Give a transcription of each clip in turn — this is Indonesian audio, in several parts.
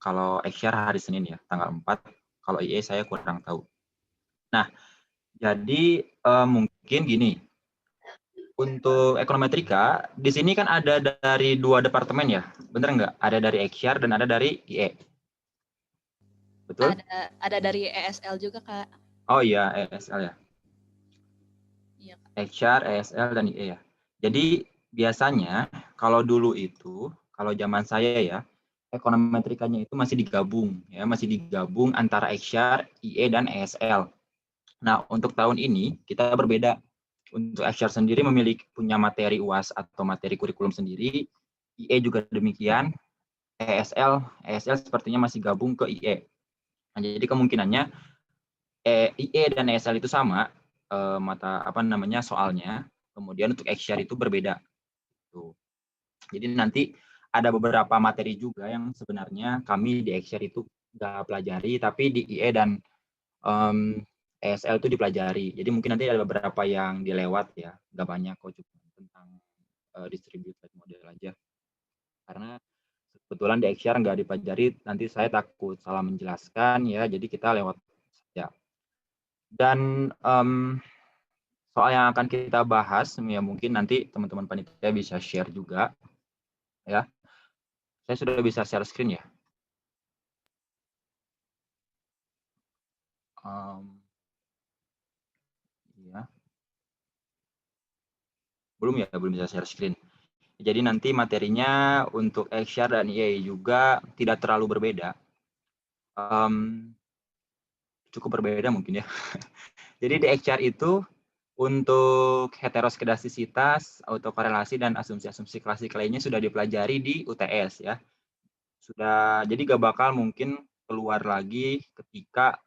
Kalau XR hari Senin ya, tanggal 4. Kalau IE saya kurang tahu. Nah, jadi mungkin gini, untuk ekonometrika di sini kan ada dari 2 departemen ya, bener nggak? Ada dari XR dan ada dari IE. Betul? Ada dari ESL juga, Kak. Oh iya, ESL ya. Iya, Kak. XR, ESL, dan IE ya. Jadi biasanya kalau dulu itu, kalau zaman saya ya, ekonometrikanya itu masih digabung ya, masih digabung antara XR, IE, dan ESL. Nah, untuk tahun ini kita berbeda. Untuk XR sendiri memiliki punya materi UAS atau materi kurikulum sendiri, IE juga demikian, ESL sepertinya masih gabung ke IE. Nah, jadi kemungkinannya IE dan ESL itu sama mata apa namanya soalnya, kemudian untuk XR itu berbeda. Tuh. Jadi nanti ada beberapa materi juga yang sebenarnya kami di XR itu nggak pelajari, tapi di IE dan ESL itu dipelajari. Jadi mungkin nanti ada beberapa yang dilewat ya, nggak banyak kok, cuma tentang distributed model aja. Karena kebetulan di XR nggak dipelajari, nanti saya takut salah menjelaskan ya, jadi kita lewat saja. Dan soal yang akan kita bahas ya mungkin nanti teman-teman panitia bisa share juga ya. Saya sudah bisa share screen ya. Ya. Belum ya, belum bisa share screen. Jadi nanti materinya untuk XR dan IE juga tidak terlalu berbeda. Cukup berbeda mungkin ya. Jadi di XR itu untuk heteroskedastisitas, autokorelasi, dan asumsi-asumsi klasik lainnya sudah dipelajari di UTS ya. Sudah, jadi gak bakal mungkin keluar lagi ketika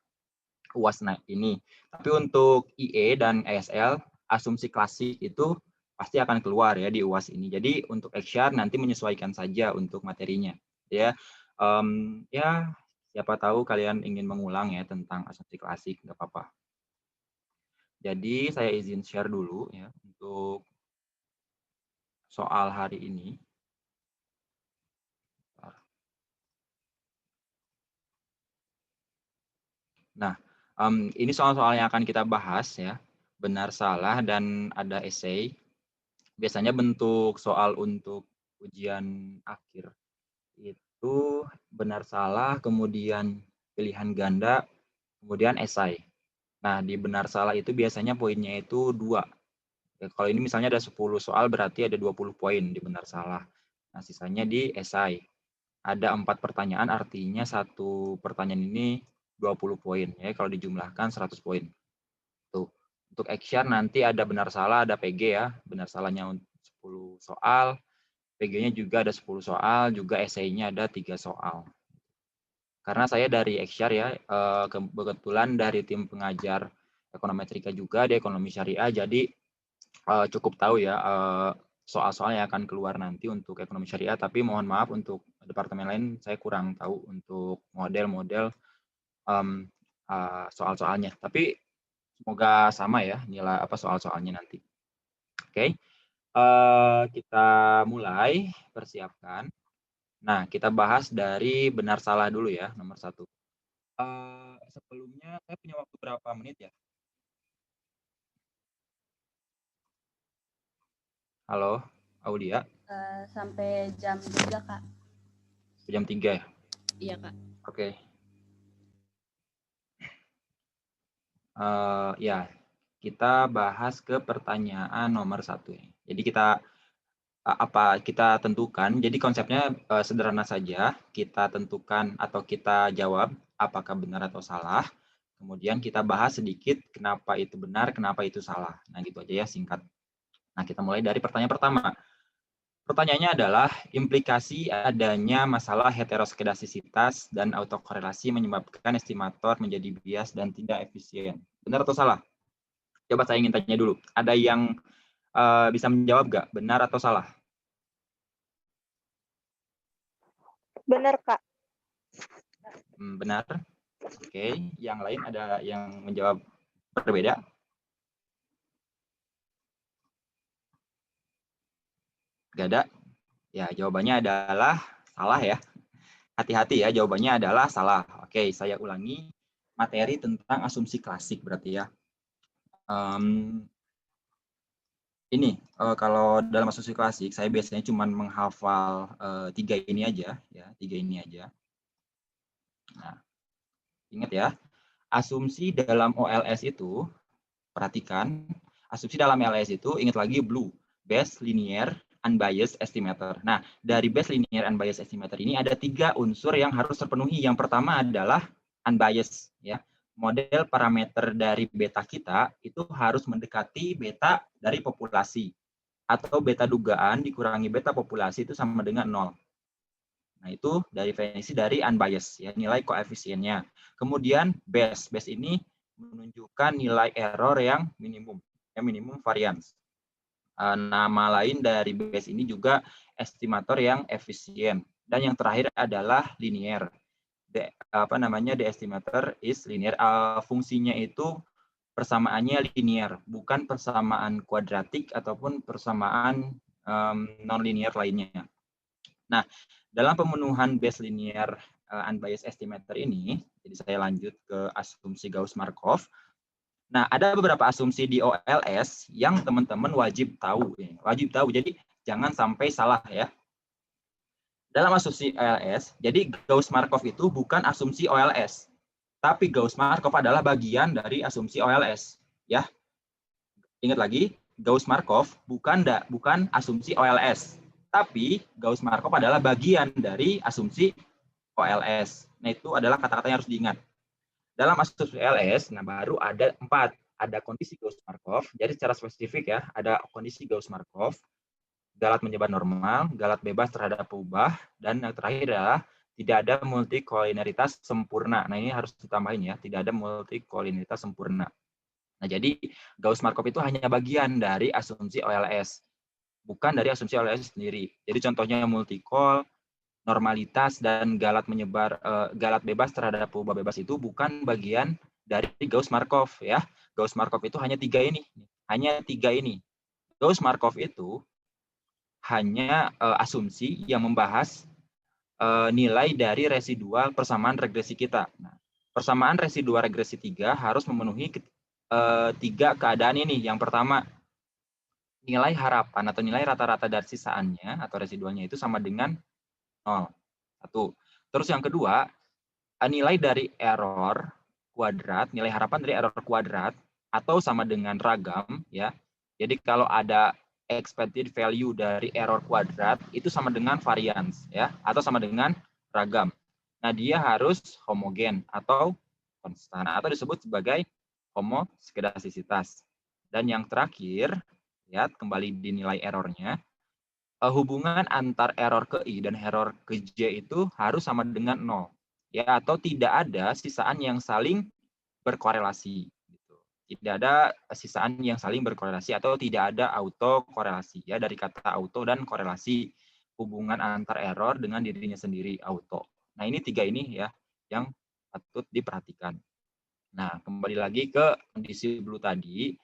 UAS naik ini. Tapi untuk IE dan ESL, asumsi klasik itu pasti akan keluar ya di UAS ini. Jadi untuk XR nanti menyesuaikan saja untuk materinya. Ya, ya siapa tahu kalian ingin mengulang ya tentang asumsi klasik, nggak apa-apa. Jadi saya izin share dulu ya untuk soal hari ini. Nah, ini soal-soal yang akan kita bahas ya, benar salah dan ada essay. Biasanya bentuk soal untuk ujian akhir itu benar salah, kemudian pilihan ganda, kemudian esai. Nah, di benar salah itu biasanya poinnya itu 2. Ya, kalau ini misalnya ada 10 soal berarti ada 20 poin di benar salah. Nah, sisanya di esai. Ada 4 pertanyaan artinya satu pertanyaan ini 20 poin ya, kalau dijumlahkan 100 poin. Tuh. Untuk action nanti ada benar salah, ada PG ya. Benar salahnya 10 soal, PG-nya juga ada 10 soal, juga esainya ada 3 soal. Karena saya dari XR ya, kebetulan dari tim pengajar ekonometrika juga di ekonomi syariah, jadi cukup tahu ya soal-soal yang akan keluar nanti untuk ekonomi syariah, tapi mohon maaf untuk departemen lain saya kurang tahu untuk model-model soal-soalnya. Tapi semoga sama ya nilai apa soal-soalnya nanti. Oke, kita mulai persiapkan. Nah, kita bahas dari benar salah dulu ya, nomor 1. Sebelumnya saya punya waktu berapa menit ya? Halo, Audia. Sampai jam 3, Kak. Jam 3 ya? Iya, Kak. Oke. Ya, kita bahas ke pertanyaan nomor 1. Jadi kita tentukan, jadi konsepnya sederhana saja, kita tentukan atau kita jawab apakah benar atau salah, kemudian kita bahas sedikit kenapa itu benar, kenapa itu salah. Nah gitu aja ya, singkat. Nah kita mulai dari pertanyaan pertama. Pertanyaannya adalah, implikasi adanya masalah heteroskedastisitas dan autokorelasi menyebabkan estimator menjadi bias dan tidak efisien. Benar atau salah? Coba saya ingin tanya dulu. Ada yang bisa menjawab nggak? Benar atau salah? Benar, Kak. Benar. Oke. Yang lain ada yang menjawab berbeda? Nggak ada? Ya, jawabannya adalah salah ya. hati-hati ya, jawabannya adalah salah. Oke, saya ulangi materi tentang asumsi klasik berarti ya. Ini kalau dalam asumsi klasik saya biasanya cuma menghafal 3 ini aja ya, 3 ini aja. Nah, ingat ya, asumsi dalam OLS itu, perhatikan, asumsi dalam OLS itu ingat lagi blue, Bayes linear unbiased estimator. Nah, dari Bayes linear unbiased estimator ini ada 3 unsur yang harus terpenuhi. Yang pertama adalah unbiased ya. Model parameter dari beta kita itu harus mendekati beta dari populasi, atau beta dugaan dikurangi beta populasi itu sama dengan 0. Nah, itu dari definisi dari unbiased ya, nilai koefisiennya. Kemudian Bayes ini menunjukkan nilai error yang minimum, minimum variance. Nama lain dari Bayes ini juga estimator yang efisien. Dan yang terakhir adalah linear. The estimator is linear. Fungsinya itu persamaannya linear, bukan persamaan kuadratik ataupun persamaan non-linear lainnya. Nah, dalam pemenuhan Bayes linear unbiased estimator ini, jadi saya lanjut ke asumsi Gauss-Markov. Nah, ada beberapa asumsi di OLS yang teman-teman wajib tahu. Wajib tahu, jadi jangan sampai salah ya. Dalam asumsi OLS, jadi Gauss-Markov itu bukan asumsi OLS, tapi Gauss-Markov adalah bagian dari asumsi OLS. Ya, ingat lagi, Gauss-Markov bukan asumsi OLS, tapi Gauss-Markov adalah bagian dari asumsi OLS. Nah, itu adalah kata-kata yang harus diingat. Dalam asumsi OLS, nah baru ada 4. Ada kondisi Gauss-Markov, jadi secara spesifik ya, ada kondisi Gauss-Markov, galat menyebar normal, galat bebas terhadap peubah, dan yang terakhir adalah tidak ada multikolineritas sempurna. Nah, ini harus ditambahin ya, tidak ada multikolineritas sempurna. Nah, jadi Gauss-Markov itu hanya bagian dari asumsi OLS, bukan dari asumsi OLS sendiri. Jadi contohnya multikol, normalitas, dan galat menyebar, galat bebas terhadap peubah bebas itu bukan bagian dari Gauss-Markov ya. Gauss-Markov itu hanya 3 ini. Hanya 3 ini. Gauss-Markov itu hanya asumsi yang membahas nilai dari residual persamaan regresi kita. Nah, persamaan residual regresi 3 harus memenuhi 3 keadaan ini. Yang pertama, nilai harapan atau nilai rata-rata dari sisaannya atau residualnya itu sama dengan 0. 1. Terus yang kedua, nilai dari error kuadrat, nilai harapan dari error kuadrat atau sama dengan ragam ya. Jadi kalau ada expected value dari error kuadrat itu sama dengan variance ya, atau sama dengan ragam. Nah, dia harus homogen atau konstan atau disebut sebagai homoskedastisitas. Dan yang terakhir, ya kembali di nilai errornya, hubungan antar error ke I dan error ke J itu harus sama dengan 0 ya, atau tidak ada sisaan yang saling berkorelasi. Tidak ada sisaan yang saling berkorelasi atau tidak ada autokorelasi ya, dari kata auto dan korelasi, hubungan antar error dengan dirinya sendiri, auto. Nah, ini 3 ini ya yang patut diperhatikan. Nah, kembali lagi ke kondisi blue tadi,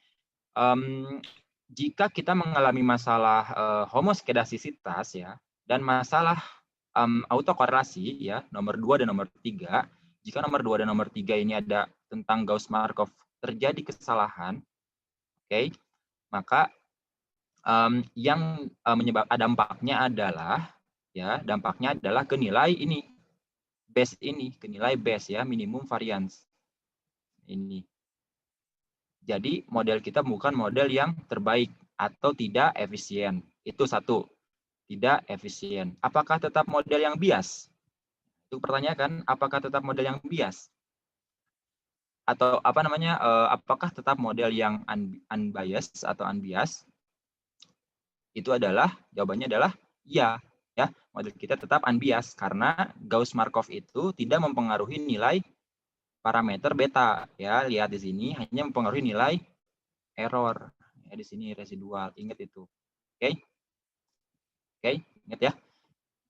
jika kita mengalami masalah homoskedastisitas ya dan masalah autokorelasi ya, nomor 2 dan nomor 3, jika nomor 2 dan nomor 3 ini ada tentang Gauss-Markov terjadi kesalahan, oke, maka yang menyebabkan dampaknya adalah ke nilai ini, Bayes ini, ke nilai Bayes ya, minimum variance ini. Jadi model kita bukan model yang terbaik atau tidak efisien. Itu 1, tidak efisien. Apakah tetap model yang bias? Itu pertanyaan kan, apakah tetap model yang bias? Atau apakah tetap model yang unbiased atau unbiased? Itu adalah, jawabannya adalah iya ya, model kita tetap unbiased karena Gauss-Markov itu tidak mempengaruhi nilai parameter beta ya. Lihat di sini hanya mempengaruhi nilai error ya, di sini residual, ingat itu. Oke, ingat ya,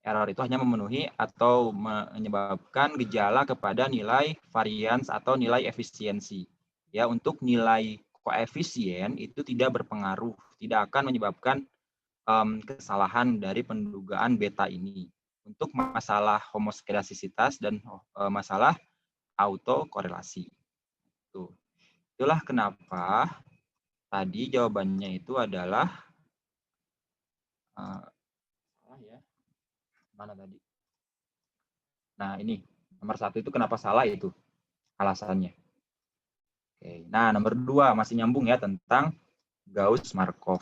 error itu hanya memenuhi atau menyebabkan gejala kepada nilai variance atau nilai efisiensi ya. Untuk nilai koefisien itu tidak berpengaruh, tidak akan menyebabkan kesalahan dari pendugaan beta ini. untuk masalah homoskedastisitas dan masalah autokorelasi. Itulah kenapa tadi jawabannya itu adalah mana tadi? Nah, ini nomor 1 itu kenapa salah itu alasannya. Oke. Nah, nomor 2 masih nyambung ya tentang Gauss-Markov.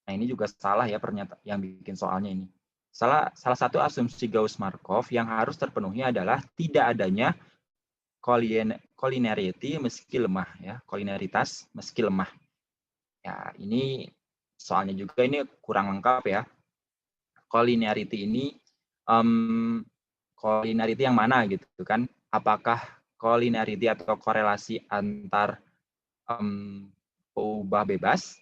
Nah, ini juga salah ya pernyataan yang bikin soalnya ini. Salah satu asumsi Gauss-Markov yang harus terpenuhi adalah tidak adanya collinearity meski lemah ya, collinearitas meski lemah. Ya, ini soalnya juga ini kurang lengkap ya. Collinearity ini collinearity yang mana gitu kan? Apakah collinearity atau korelasi antar peubah bebas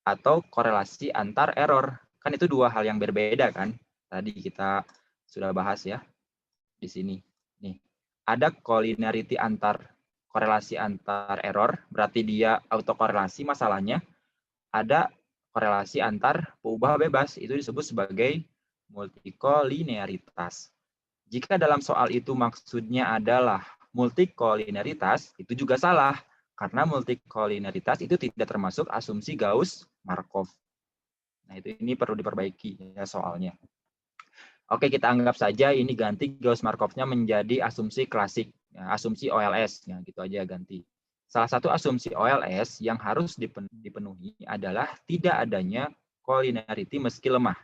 atau korelasi antar error? Kan itu dua hal yang berbeda kan? Tadi kita sudah bahas ya di sini. Nih, ada collinearity korelasi antar error, berarti dia autokorelasi masalahnya. Ada korelasi antar peubah bebas, itu disebut sebagai multikolinearitas. Jika dalam soal itu maksudnya adalah multikolinearitas, itu juga salah. Karena multikolinearitas itu tidak termasuk asumsi Gauss-Markov. Nah, ini perlu diperbaiki ya soalnya. Oke, kita anggap saja ini ganti Gauss-Markov-nya menjadi asumsi klasik, ya, asumsi OLS. Ya, gitu aja ganti. Salah satu asumsi OLS yang harus dipenuhi adalah tidak adanya collinearity meski lemah.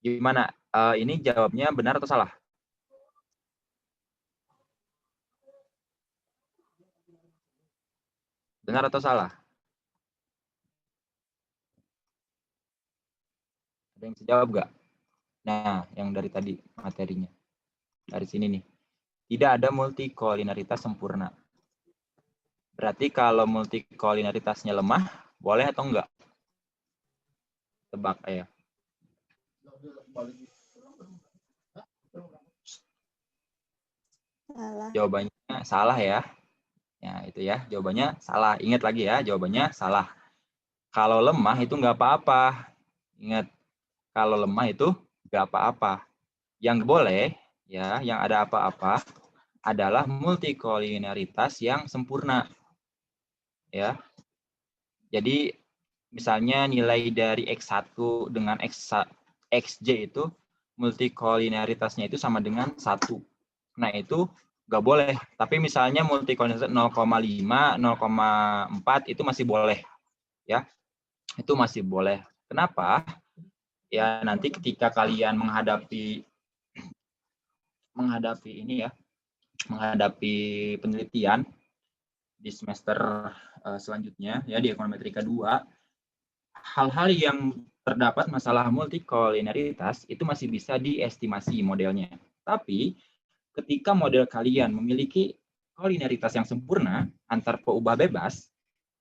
Gimana? Ini jawabnya benar atau salah? Benar atau salah? Ada yang bisa jawab nggak? Nah, yang dari tadi materinya. Dari sini nih. Tidak ada multikolinearitas sempurna. Berarti kalau multikolinearitasnya lemah, boleh atau enggak? Tebak ya. Salah. Jawabannya salah ya. Ya, itu ya. Jawabannya salah. Ingat lagi ya, jawabannya salah. Kalau lemah itu enggak apa-apa. Ingat, kalau lemah itu enggak apa-apa. Yang boleh, ya, yang ada apa-apa adalah multikolinearitas yang sempurna. Ya. Jadi misalnya nilai dari X1 dengan XJ itu multikolinearitasnya itu sama dengan 1. Nah, itu nggak boleh. Tapi misalnya multikolinearitas 0,5, 0,4 itu masih boleh. Ya, itu masih boleh. Kenapa? Ya, nanti ketika kalian menghadapi ini ya, menghadapi penelitian di semester selanjutnya ya di ekonometrika 2, hal-hal yang terdapat masalah multikolinearitas itu masih bisa diestimasi modelnya. Tapi ketika model kalian memiliki kolinearitas yang sempurna antar peubah bebas,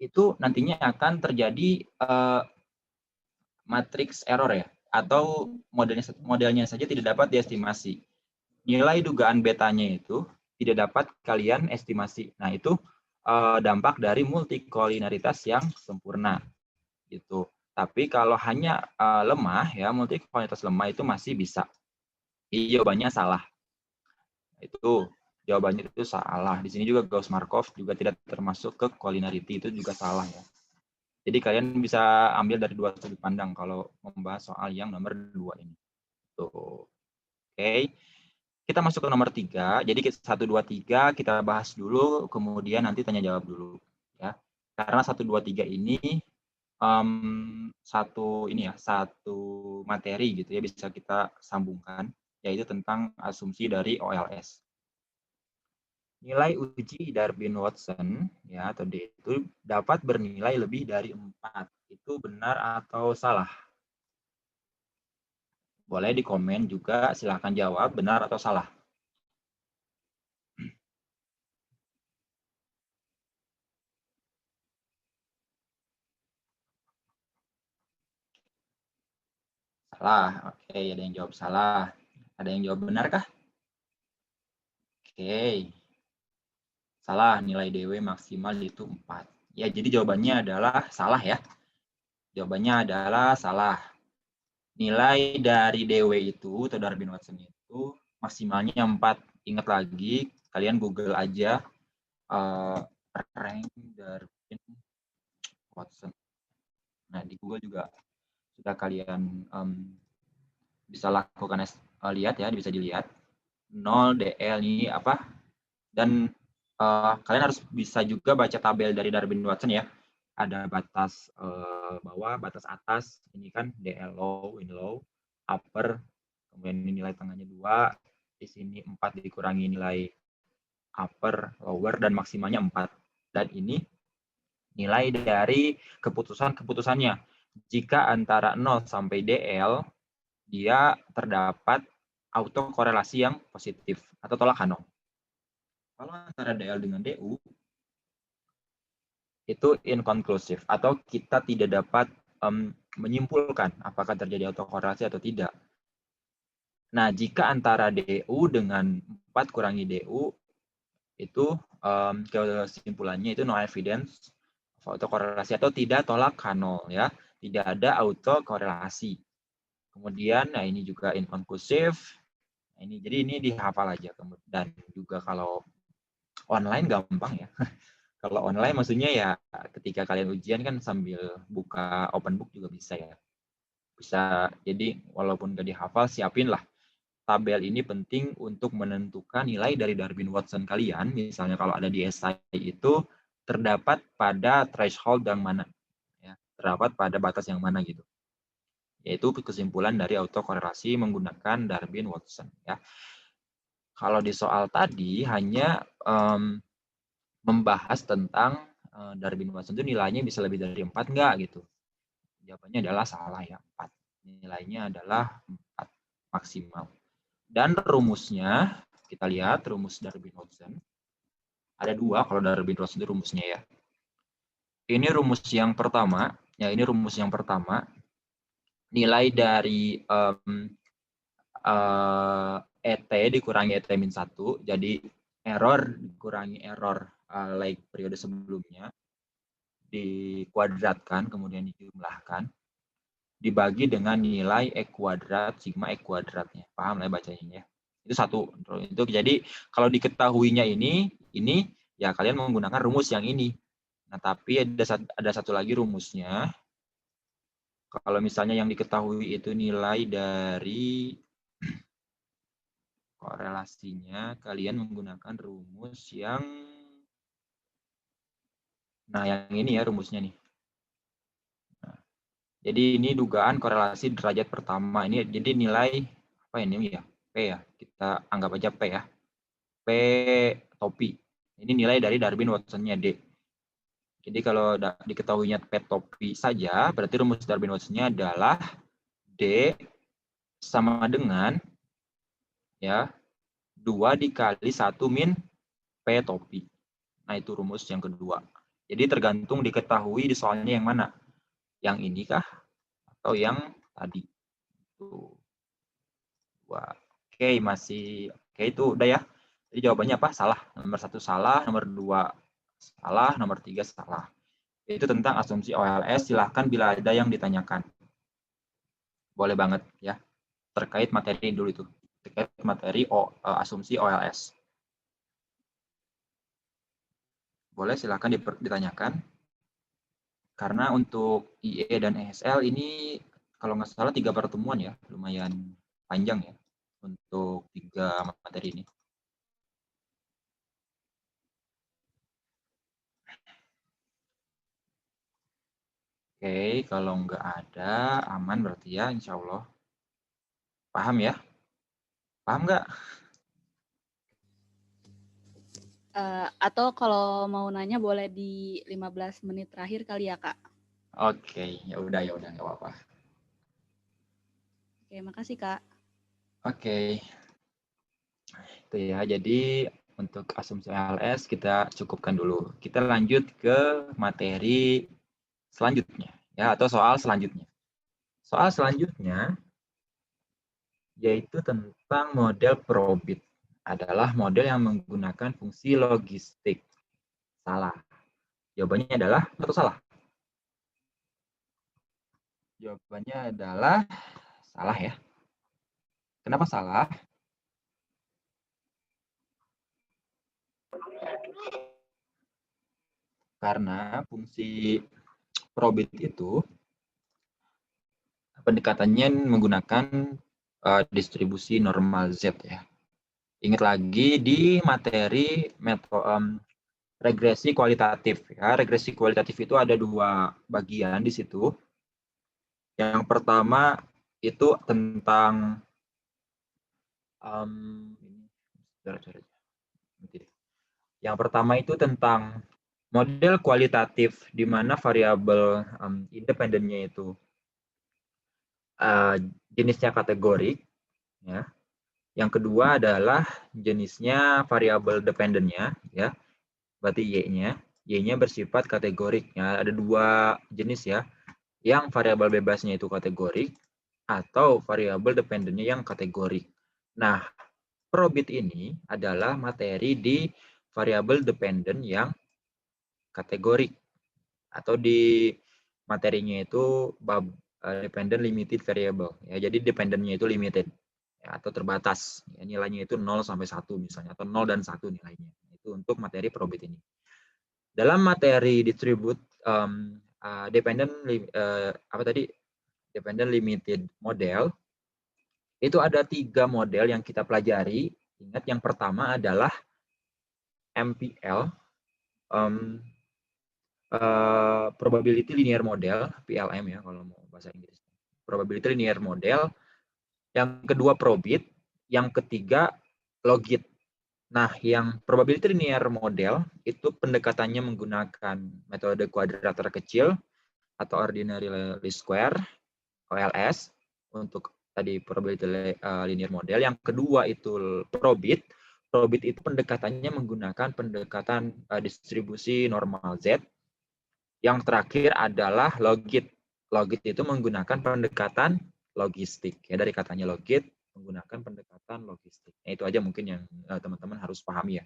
itu nantinya akan terjadi matrix error ya, atau modelnya saja tidak dapat diestimasi. Nilai dugaan betanya itu tidak dapat kalian estimasi. Nah, itu dampak dari multikolinearitas yang sempurna gitu. Tapi kalau hanya lemah ya, multikolinearitas lemah itu masih bisa. Jadi jawabannya salah. Itu jawabannya itu salah. Di sini juga Gauss-Markov juga tidak termasuk ke collinearity, itu juga salah ya. Jadi kalian bisa ambil dari dua sudut pandang kalau membahas soal yang nomor 2 ini. Tuh. Oke. Kita masuk ke nomor 3. Jadi 1, 2, 3 kita bahas dulu, kemudian nanti tanya jawab dulu ya. Karena 1, 2, 3 ini satu materi gitu ya, bisa kita sambungkan, yaitu tentang asumsi dari OLS. Nilai uji Darwin-Watson ya atau D itu dapat bernilai lebih dari 4. Itu benar atau salah? Boleh di komen juga, silahkan jawab benar atau salah. Salah. Oke, ada yang jawab salah. Ada yang jawab benar kah? Oke. Salah, nilai DW maksimal itu 4. Ya, jadi jawabannya adalah salah ya. Jawabannya adalah salah. nilai dari DW itu atau Darwin-Watson itu maksimalnya 4. Ingat lagi, kalian Google aja rank Darwin-Watson. Nah, di Google juga sudah kalian bisa lakukan lihat ya, bisa dilihat 0 DL ini apa, dan kalian harus bisa juga baca tabel dari Darwin-Watson ya. Ada batas bawah, batas atas, ini kan DL low, ini low, upper, kemudian ini nilai tengahnya 2, di sini 4 dikurangi nilai upper, lower, dan maksimalnya 4. Dan ini nilai dari keputusannya. Jika antara 0 sampai DL, dia terdapat autokorelasi yang positif atau tolak Hanong. Kalau antara DL dengan DU, itu inconclusive atau kita tidak dapat menyimpulkan apakah terjadi autokorelasi atau tidak. Nah, jika antara DU dengan 4 kurangi DU, itu kesimpulannya itu no evidence of autokorelasi atau tidak tolak Hanol ya, tidak ada autokorelasi. Kemudian, nah ini juga inconclusive. Nah, jadi ini dihafal aja. Dan juga kalau online gampang ya. Kalau online maksudnya ya ketika kalian ujian kan sambil buka open book juga bisa ya. Bisa, jadi walaupun gak dihafal, siapin lah. Tabel ini penting untuk menentukan nilai dari Darwin-Watson kalian. Misalnya kalau ada di esai itu terdapat pada threshold yang mana. Ya, terdapat pada batas yang mana gitu. Yaitu kesimpulan dari autokorelasi menggunakan Darwin-Watson. Ya. Kalau di soal tadi hanya membahas tentang Darwin-Watson itu nilainya bisa lebih dari 4 enggak gitu. Jawabannya adalah salah ya, 4. Nilainya adalah 4 maksimal. Dan rumusnya, kita lihat rumus Darwin-Watson. Ada 2 kalau Darwin-Watson itu rumusnya ya. Ini rumus yang pertama, ya ini rumus yang pertama. Nilai dari ET dikurangi ET min 1, jadi error dikurangi error like periode sebelumnya, dikuadratkan, kemudian dijumlahkan, dibagi dengan nilai E kuadrat, sigma E kuadratnya. Paham lah bacanya ya? Itu satu. Itu jadi kalau diketahuinya ini ya kalian menggunakan rumus yang ini. Nah, tapi ada satu lagi rumusnya. Kalau misalnya yang diketahui itu nilai dari korelasinya, kalian menggunakan rumus yang yang ini ya rumusnya nih. Nah, jadi ini dugaan korelasi derajat pertama. Ini jadi nilai apa ini ya? P ya. Kita anggap aja P ya. P topi. Ini nilai dari Darwin-Watson-nya D. Jadi kalau diketahuinya P topi saja, berarti rumus Darwin-Watson-nya adalah D sama dengan ya 2 dikali 1 min P topi. Nah, itu rumus yang kedua. Jadi tergantung diketahui di soalnya yang mana. Yang ini kah? Atau yang tadi. Tuh. Oke, masih. Oke, itu udah ya. Jadi jawabannya apa? Salah. Nomor 1 salah, nomor 2 salah, nomor 3 salah. Itu tentang asumsi OLS. Silahkan bila ada yang ditanyakan. Boleh banget ya. Terkait materi dulu itu. Terkait materi asumsi OLS. Boleh silahkan ditanyakan. Karena untuk IE dan ESL ini kalau nggak salah 3 pertemuan ya. Lumayan panjang ya untuk 3 materi ini. Oke, kalau nggak ada, aman berarti ya, insya Allah. Paham ya? Paham nggak? Atau kalau mau nanya boleh di 15 menit terakhir kali ya, Kak. Oke, ya udah nggak apa-apa. Oke, makasih, Kak. Oke. Itu ya, jadi untuk asumsi ALS kita cukupkan dulu. Kita lanjut ke materi selanjutnya, ya, atau soal selanjutnya. Soal selanjutnya yaitu tentang model probit. Adalah model yang menggunakan fungsi logistik. Salah. Jawabannya adalah atau salah? Jawabannya adalah Salah ya. Kenapa salah? Karena fungsi probit itu pendekatannya menggunakan distribusi normal Z ya. Ingat lagi di materi regresi kualitatif ya. Regresi kualitatif itu ada 2 bagian di situ. Yang pertama itu tentang yang pertama itu tentang model kualitatif di mana variabel independennya itu jenisnya kategorik ya. Yang kedua adalah jenisnya variabel dependennya ya. Berarti Y-nya. Y-nya bersifat kategorik ya. Ada 2 jenis ya. Yang variabel bebasnya itu kategorik atau variabel dependennya yang kategorik. Nah, probit ini adalah materi di variabel dependent yang kategorik atau di materinya itu dependent limited variable ya. Jadi dependentnya itu limited ya, atau terbatas. Ya, nilainya itu 0 sampai 1 misalnya atau 0 dan 1 nilainya. Itu untuk materi probit ini. Dalam materi distribute dependent limited model itu ada 3 model yang kita pelajari. Ingat yang pertama adalah MPL probability linear model, PLM ya kalau mau bahasa Inggris. Probability linear model. Yang kedua probit, yang ketiga logit. Nah, yang probability linear model itu pendekatannya menggunakan metode kuadrat terkecil atau ordinary least square OLS untuk tadi probability linear model. Yang kedua itu probit. Probit itu pendekatannya menggunakan pendekatan distribusi normal Z. Yang terakhir adalah logit. Logit itu menggunakan pendekatan logistik. Ya, dari katanya logit menggunakan pendekatan logistik. Nah, itu aja mungkin yang teman-teman harus pahami ya.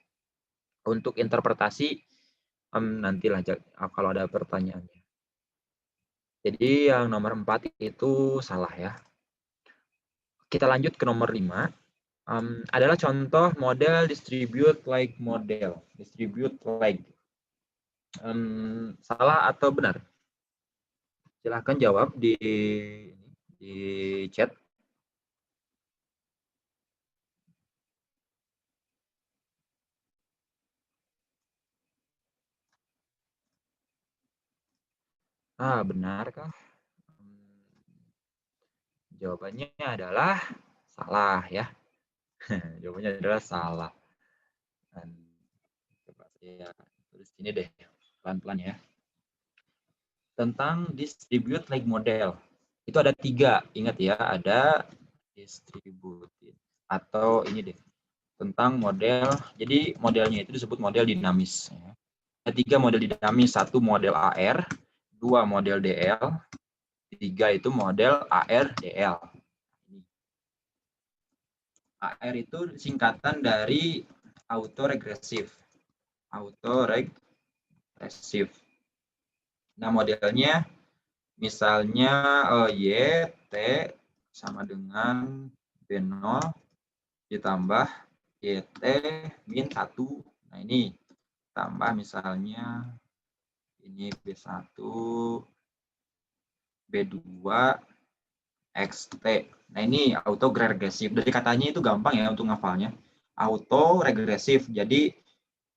Untuk interpretasi nantilah kalau ada pertanyaannya. Jadi yang nomor 4 itu salah ya. Kita lanjut ke nomor 5. Adalah contoh model distribute like model. Distribute like. Salah atau benar? Silahkan jawab di chat. Benarkah? Jawabannya adalah salah ya. Jawabannya adalah salah. Coba saya tulis ini deh, pelan-pelan ya. Tentang distribute like model. Itu ada 3, ingat ya, ada distributed atau ini deh, tentang model. Jadi modelnya itu disebut model dinamis. Ada 3 model dinamis, 1 model AR, 2 model DL, 3 itu model AR-DL. AR itu singkatan dari autoregressive. Autoregressive. Nah, modelnya misalnya YT sama dengan B0 ditambah YT min 1. Nah, ini tambah misalnya ini B1, B2, XT. Nah, ini autoregresif. Dari katanya itu gampang ya untuk ngafalnya. Autoregresif. Jadi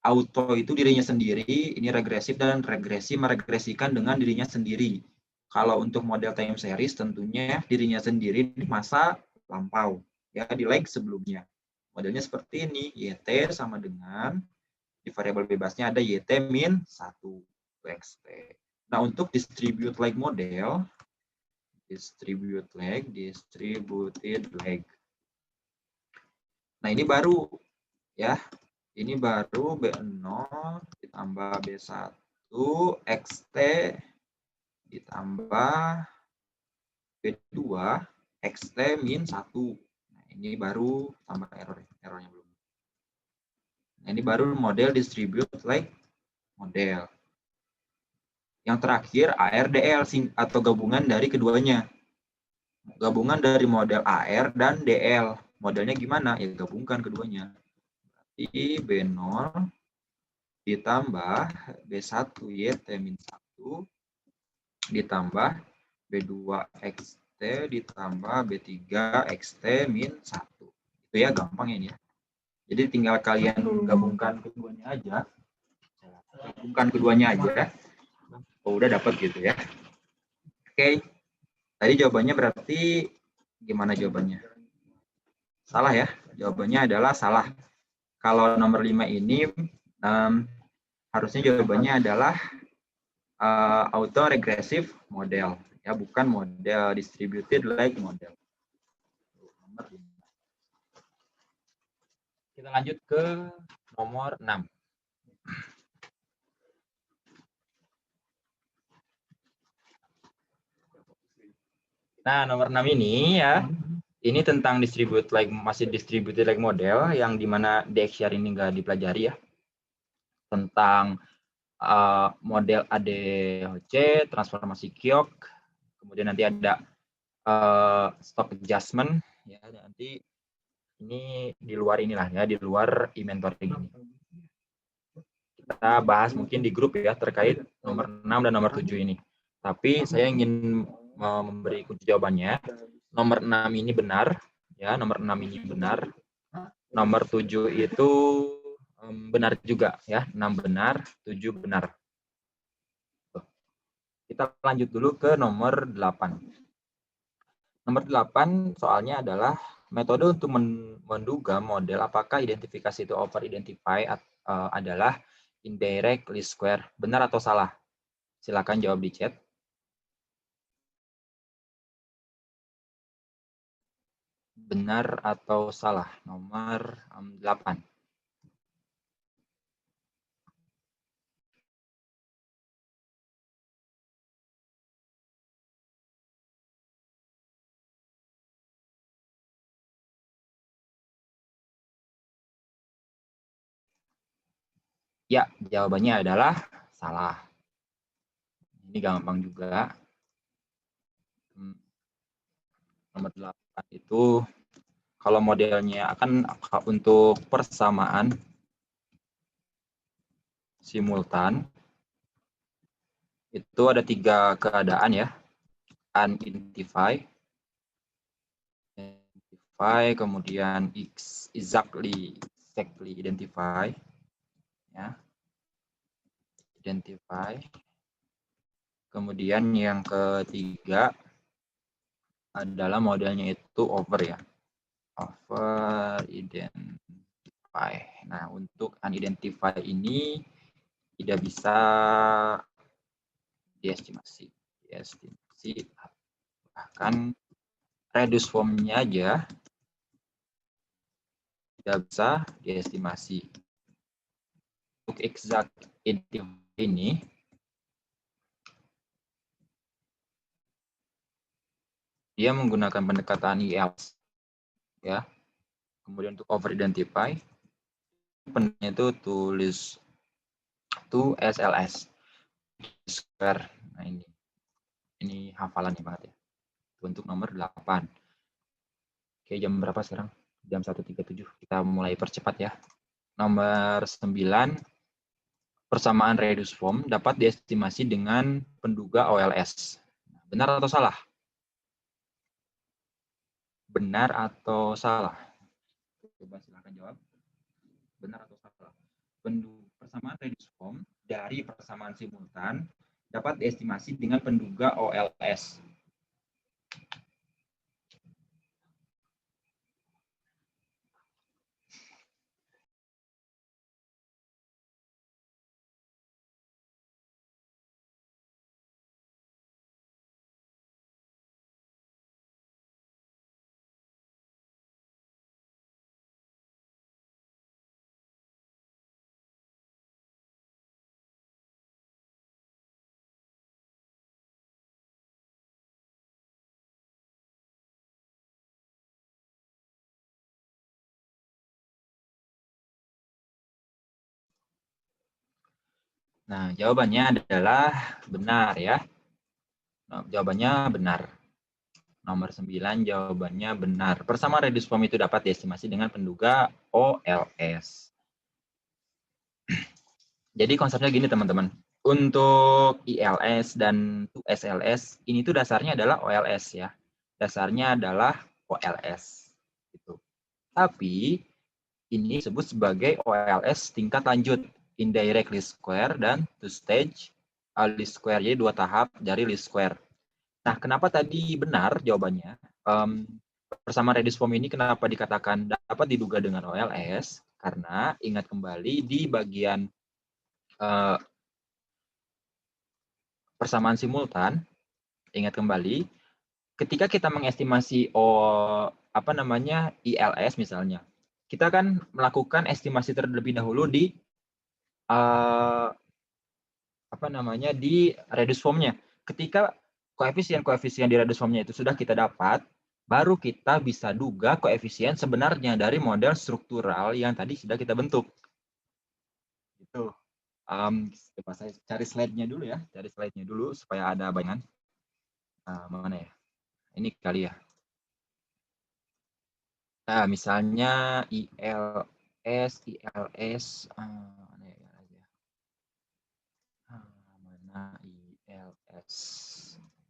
auto itu dirinya sendiri, ini regresif, dan regresi meregresikan dengan dirinya sendiri. Kalau untuk model time series tentunya dirinya sendiri di masa lampau, ya di leg sebelumnya. Modelnya seperti ini, YT sama dengan di variabel bebasnya ada YT min 1 XT. Nah, untuk distribute leg model, distributed leg. Nah, ini baru ya. Ini baru B0 ditambah B1 XT ditambah B2 XT min 1. Nah, ini baru tambah errornya belum. Nah, ini baru model distributed like model. Yang terakhir ARDL atau gabungan dari keduanya. Gabungan dari model AR dan DL. Modelnya gimana? Ya gabungkan keduanya. Berarti B0 ditambah B1 YT-1 ditambah B2 XT ditambah B3 XT-1. Itu ya gampang ini ya. Jadi tinggal kalian gabungkan keduanya aja. Gabungkan keduanya aja. Oh, udah dapat gitu ya. Oke. Tadi jawabannya berarti gimana jawabannya? Salah ya. Jawabannya adalah salah. Kalau nomor 5 ini harusnya jawabannya adalah auto regressive model, ya, bukan model distributed like model. Kita lanjut ke nomor 6. Nah, nomor 6 ini ya, ini tentang masih distributed like model, yang dimana DXR ini nggak dipelajari ya, tentang model ADHC, transformasi Kyok, kemudian nanti ada stock adjustment, ya, nanti ini di luar inilah ya, di luar inventory ini. Kita bahas mungkin di grup ya terkait nomor 6 dan nomor 7 ini. Tapi saya ingin memberi kunci jawabannya. Nomor 6 ini benar, ya, nomor 6 ini benar. Nomor 7 itu benar juga ya, 6 benar, 7 benar. Kita lanjut dulu ke nomor 8. Nomor 8 soalnya adalah metode untuk menduga model apakah identifikasi itu over identify adalah indirect least square. Benar atau salah? Silakan jawab di chat. Benar atau salah? Nomor 8. Ya, jawabannya adalah salah. Ini gampang juga. Nomor 8 itu kalau modelnya akan untuk persamaan simultan, itu ada 3 keadaan ya. Unidentify, kemudian exactly identify, ya. Identify. Kemudian yang ketiga adalah modelnya itu over ya. Over identify. Nah, untuk unidentify ini tidak bisa diestimasi. Bahkan reduce form-nya aja tidak bisa diestimasi. Untuk exact identify ini dia menggunakan pendekatan IELTS ya. Kemudian untuk over identify penanya itu tulis to SLS square. Nah, ini hafalannya banget ya. Untuk nomor 8. Oke, jam berapa sekarang? Jam 1.37. Kita mulai percepat ya. Nomor 9, persamaan reduce form dapat diestimasi dengan penduga OLS. Benar atau salah? Benar atau salah? Coba silakan jawab. Benar atau salah? Persamaan reduce form dari persamaan simultan dapat diestimasi dengan penduga OLS. Nah, jawabannya adalah benar ya. Nah, jawabannya benar. Nomor 9 jawabannya benar. Persamaan reduce form itu dapat diestimasi dengan penduga OLS. Jadi konsepnya gini teman-teman. Untuk ILS dan 2SLS ini tuh dasarnya adalah OLS ya. Dasarnya adalah OLS gitu. Tapi ini disebut sebagai OLS tingkat lanjut, indirect least square dan two stage least square. Jadi 2 tahap dari least square. Nah, kenapa tadi benar jawabannya? Persamaan reduce form ini kenapa dikatakan dapat diduga dengan OLS? Karena ingat kembali di bagian persamaan simultan, ingat kembali, ketika kita mengestimasi ILS misalnya, kita kan melakukan estimasi terlebih dahulu di di reduce form-nya. Ketika koefisien-koefisien di reduce form-nya itu sudah kita dapat, baru kita bisa duga koefisien sebenarnya dari model struktural yang tadi sudah kita bentuk. Gitu. Coba saya cari slide-nya dulu ya, supaya ada bayangan. Mana ya? Ini kali ya. Nah, misalnya ILS, mana ILS?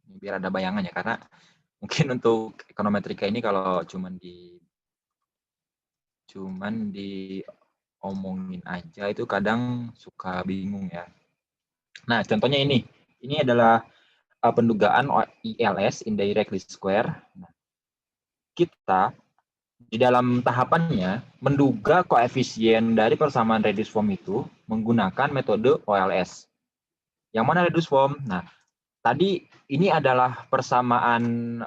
Ini biar ada bayangannya, karena mungkin untuk ekonometrika ini kalau cuman diomongin aja itu kadang suka bingung ya. Nah, contohnya ini adalah pendugaan ILS, indirect least square. Nah, kita di dalam tahapannya menduga koefisien dari persamaan reduce form itu menggunakan metode OLS. Yang mana reduce form? Nah, tadi ini adalah persamaan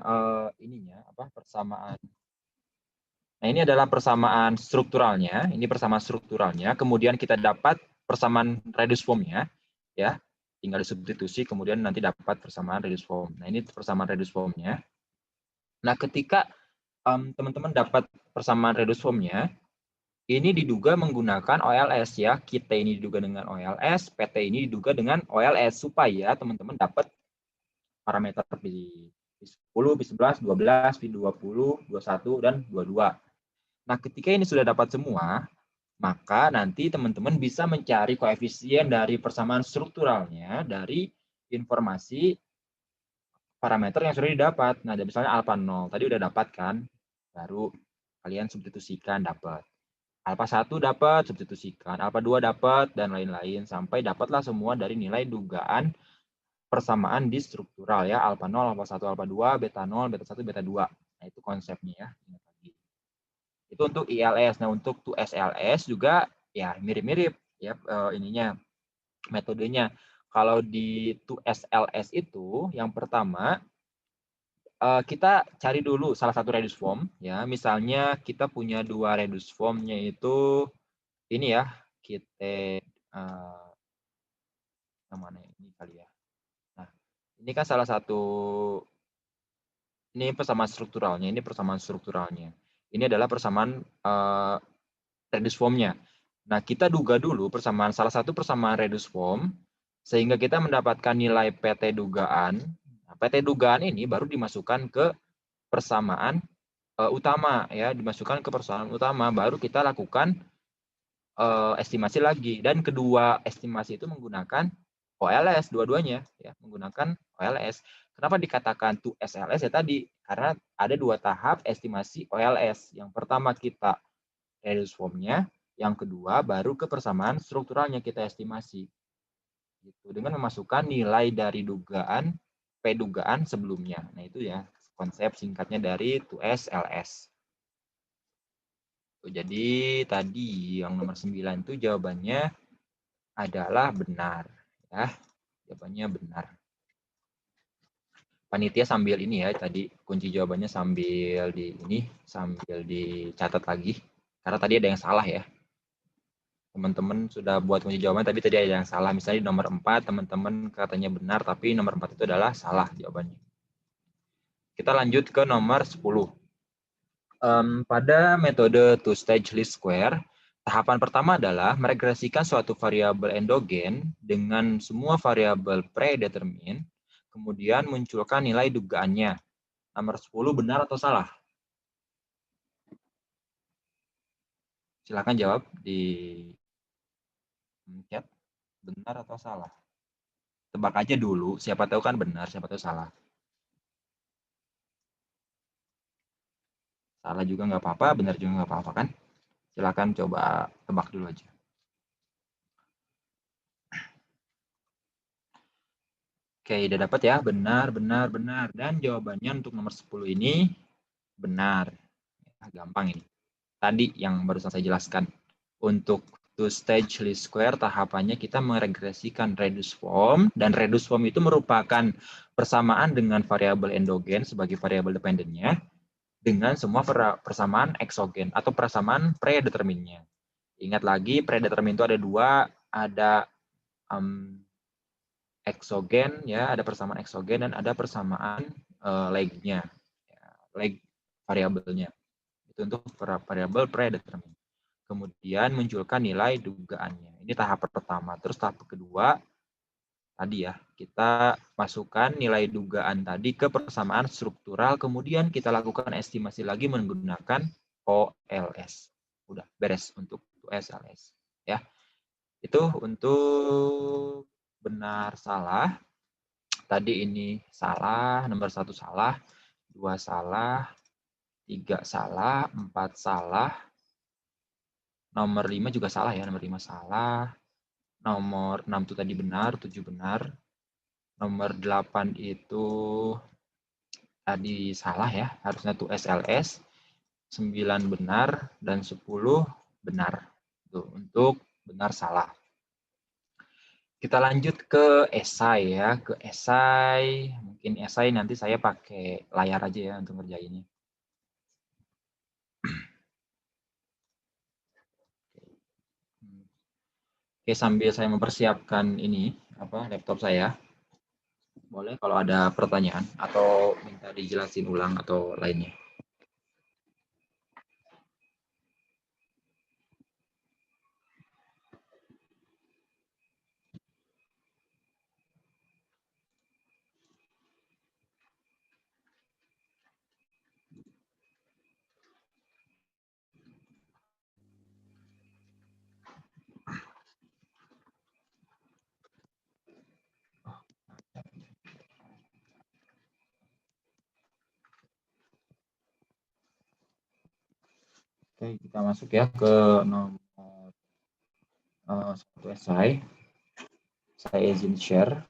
Nah, ini adalah persamaan strukturalnya. Ini persamaan strukturalnya. Kemudian kita dapat persamaan reduce form-nya, ya. Tinggal disubstitusi, kemudian nanti dapat persamaan reduce form. Nah, ini persamaan reduce form-nya. Nah, ketika teman-teman dapat persamaan reduce form-nya, ini diduga menggunakan OLS ya. Kita ini diduga dengan OLS, PT ini diduga dengan OLS supaya teman-teman dapat parameter P10, P11, 12, P20, 21 dan 22. Nah, ketika ini sudah dapat semua, maka nanti teman-teman bisa mencari koefisien dari persamaan strukturalnya dari informasi parameter yang sudah didapat. Nah, misalnya alfa 0, tadi udah dapat kan, baru kalian substitusikan dapat. Alfa 1 dapat, substitusikan. Alfa 2 dapat, dan lain-lain. Sampai dapatlah semua dari nilai dugaan persamaan di struktural ya. Alfa 0, alfa 1, alfa 2, beta 0, beta 1, beta 2. Nah, itu konsepnya ya. Itu untuk ILS. Nah, untuk 2SLS juga ya mirip-mirip ya metodenya. Kalau di 2SLS itu yang pertama kita cari dulu salah satu reduce form ya. Misalnya kita punya 2 reduce form-nya itu ini ya, kita mana ini kali ya. Nah, ini kan salah satu ini persamaan strukturalnya. Ini adalah persamaan reduce form-nya. Nah, kita duga dulu salah satu persamaan reduce form sehingga kita mendapatkan nilai PT dugaan. Nah, PT dugaan ini baru dimasukkan ke persamaan utama ya, baru kita lakukan estimasi lagi, dan kedua estimasi itu menggunakan OLS dua-duanya ya, menggunakan OLS. Kenapa dikatakan 2SLS ya tadi? Karena ada 2 tahap estimasi OLS. Yang pertama kita reduce form-nya, yang kedua baru ke persamaan strukturalnya kita estimasi. Gitu, dengan memasukkan nilai dari dugaan sebelumnya. Nah, itu ya konsep singkatnya dari 2SLS. Jadi tadi yang nomor 9 itu jawabannya adalah benar ya. Jawabannya benar. Panitia sambil ini ya, tadi kunci jawabannya sambil dicatat lagi. Karena tadi ada yang salah ya. Teman-teman sudah buat kunci jawaban, tapi tadi ada yang salah. Misalnya di nomor 4, teman-teman katanya benar, tapi nomor 4 itu adalah salah jawabannya. Kita lanjut ke nomor 10. Pada metode two-stage least square, tahapan pertama adalah meregresikan suatu variabel endogen dengan semua variabel predetermin, kemudian munculkan nilai dugaannya. Nomor 10 benar atau salah? Silakan jawab di chat, benar atau salah. Tebak aja dulu, siapa tahu kan benar, siapa tahu salah. Salah juga nggak apa-apa, benar juga nggak apa-apa kan. Silakan coba tebak dulu aja. Oke, udah dapat ya, benar, benar, benar. Dan jawabannya untuk nomor 10 ini benar. Gampang ini. Tadi yang barusan saya jelaskan. Untuk two-stage least square, tahapannya kita meregresikan reduced form, dan reduced form itu merupakan persamaan dengan variabel endogen sebagai variabel dependennya, dengan semua persamaan exogen atau persamaan predeterminnya. Ingat lagi, predetermin itu ada dua, ada exogen, ya, ada persamaan exogen dan ada persamaan leg-nya, ya, leg variabelnya. Itu untuk variabel predetermin. Kemudian munculkan nilai dugaannya. Ini tahap pertama. Terus tahap kedua, tadi ya, kita masukkan nilai dugaan tadi ke persamaan struktural, kemudian kita lakukan estimasi lagi menggunakan OLS. Udah beres untuk SLS. Ya, itu untuk benar salah. Tadi ini salah, nomor 1 salah, 2 salah, 3 salah, 4 salah, nomor 5 juga salah ya, nomor 5 salah, nomor 6 itu tadi benar, 7 benar, nomor 8 itu tadi salah ya, harusnya tuh SLS, 9 benar, dan 10 benar. Tuh, untuk benar salah. Kita lanjut ke esai ya, ke esai. Mungkin esai nanti saya pakai layar aja ya untuk ngerjainnya. Oke, sambil saya mempersiapkan ini, laptop saya, boleh kalau ada pertanyaan atau minta dijelasin ulang atau lainnya. Oke, kita masuk ya ke nomor 1 esai. Saya izin share.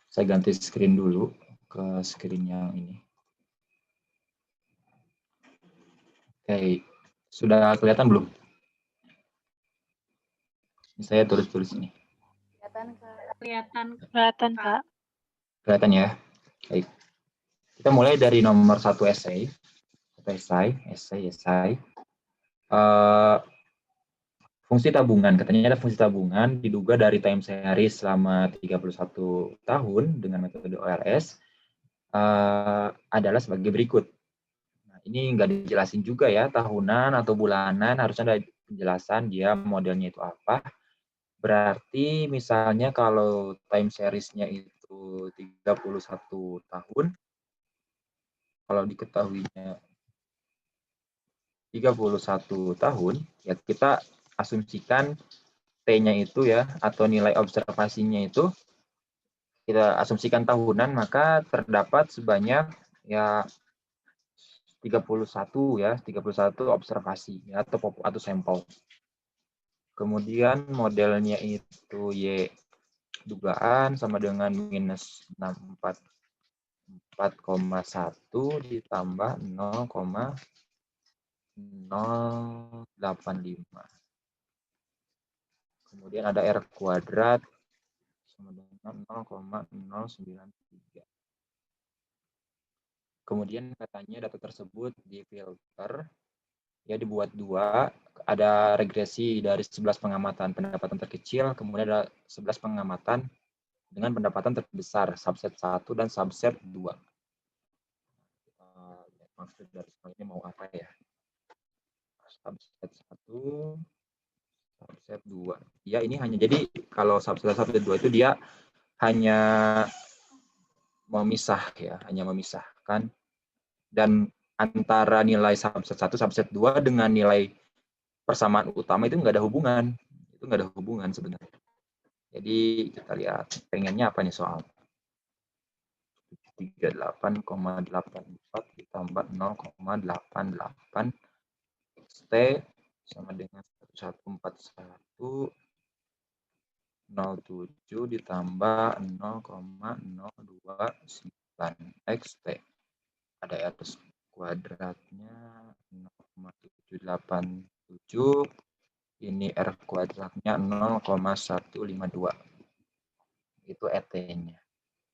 Saya ganti screen dulu ke screen yang ini. Oke, sudah kelihatan belum? Ini saya tulis-tulis ini. Kelihatan, Kak. Kelihatan ya? Baik. Kita mulai dari nomor 1 esai. Esai. Fungsi tabungan, katanya ada fungsi tabungan diduga dari time series selama 31 tahun dengan metode OLS adalah sebagai berikut. Nah, ini nggak dijelasin juga ya, tahunan atau bulanan, harusnya ada penjelasan dia modelnya itu apa. Berarti misalnya kalau time series-nya itu 31 tahun, kalau diketahuinya 31 tahun, ya kita asumsikan T-nya itu ya, atau nilai observasinya itu, kita asumsikan tahunan, maka terdapat sebanyak ya 31 observasi ya, atau sampel. Kemudian modelnya itu Y dugaan sama dengan minus 4,1 ditambah 0,085. Kemudian ada R kuadrat sama dengan 0,093. Kemudian katanya data tersebut difilter, ya dibuat dua, ada regresi dari 11 pengamatan pendapatan terkecil, kemudian ada 11 pengamatan dengan pendapatan terbesar, subset 1 dan subset 2. Maksud dari semua ini mau apa ya? Subset 1, subset 2. Ya, ini hanya, jadi kalau subset 1 dan 2 itu dia hanya memisah ya, hanya memisahkan, dan antara nilai subset 1 subset 2 dengan nilai persamaan utama itu nggak ada hubungan. Itu nggak ada hubungan sebenarnya. Jadi kita lihat pengennya apa nih soal 38,84 ditambah 0,88 T sama dengan 1141 07 ditambah 0,029 XT. Ada R kuadratnya 0,787. Ini R kuadratnya 0,152. Itu ET-nya.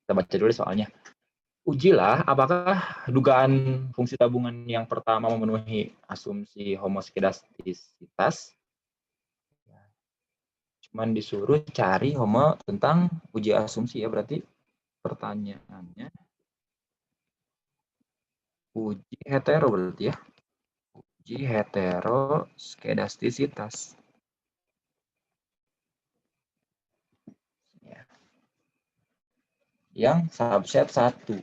Kita baca dulu soalnya. Ujilah apakah dugaan fungsi tabungan yang pertama memenuhi asumsi homoskedastisitas. Cuman disuruh cari homo tentang uji asumsi ya, berarti pertanyaannya uji hetero berarti ya. Uji heteroskedastisitas. Ya. Yang subset 1.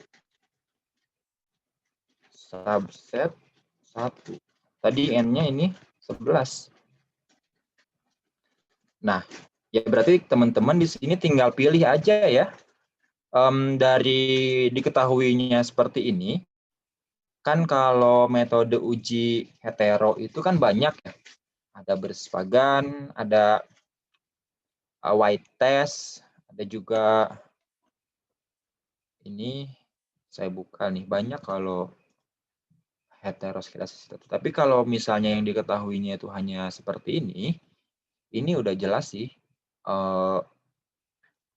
Subset 1. Tadi N-nya ini 11. Nah, ya berarti teman-teman di sini tinggal pilih aja ya. Dari diketahuinya seperti ini, kan kalau metode uji hetero itu kan banyak ya. Ada Berspagan, ada White test, ada juga ini saya buka nih, banyak kalau heteroskedastisitas. Tapi kalau misalnya yang diketahuinya itu hanya seperti ini udah jelas sih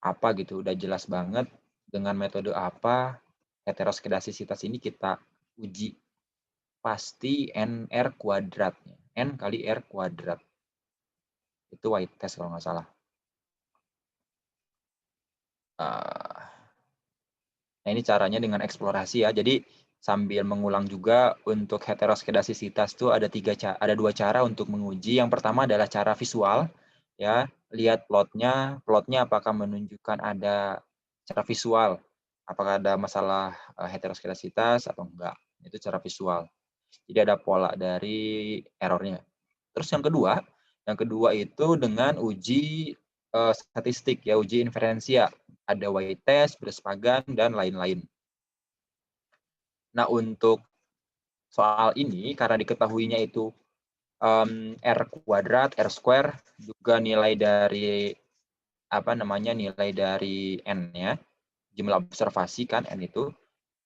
apa gitu, udah jelas banget dengan metode apa heteroskedastisitas ini kita uji. Pasti NR kuadratnya, N kali R kuadrat. Itu White test kalau nggak salah. Nah ini caranya dengan eksplorasi ya. Jadi sambil mengulang juga untuk heteroskedastisitas itu ada dua cara untuk menguji. Yang pertama adalah cara visual, ya. Lihat plotnya apakah menunjukkan ada cara visual, apakah ada masalah heteroskedastisitas atau enggak. Itu cara visual. Jadi ada pola dari errornya. Terus yang kedua itu dengan uji statistik ya, uji inferensia. Ada White test, Berspagan, dan lain-lain. Nah, untuk soal ini, karena diketahuinya itu R kuadrat, R square, juga nilai dari nilai dari N-nya, jumlah observasi kan N itu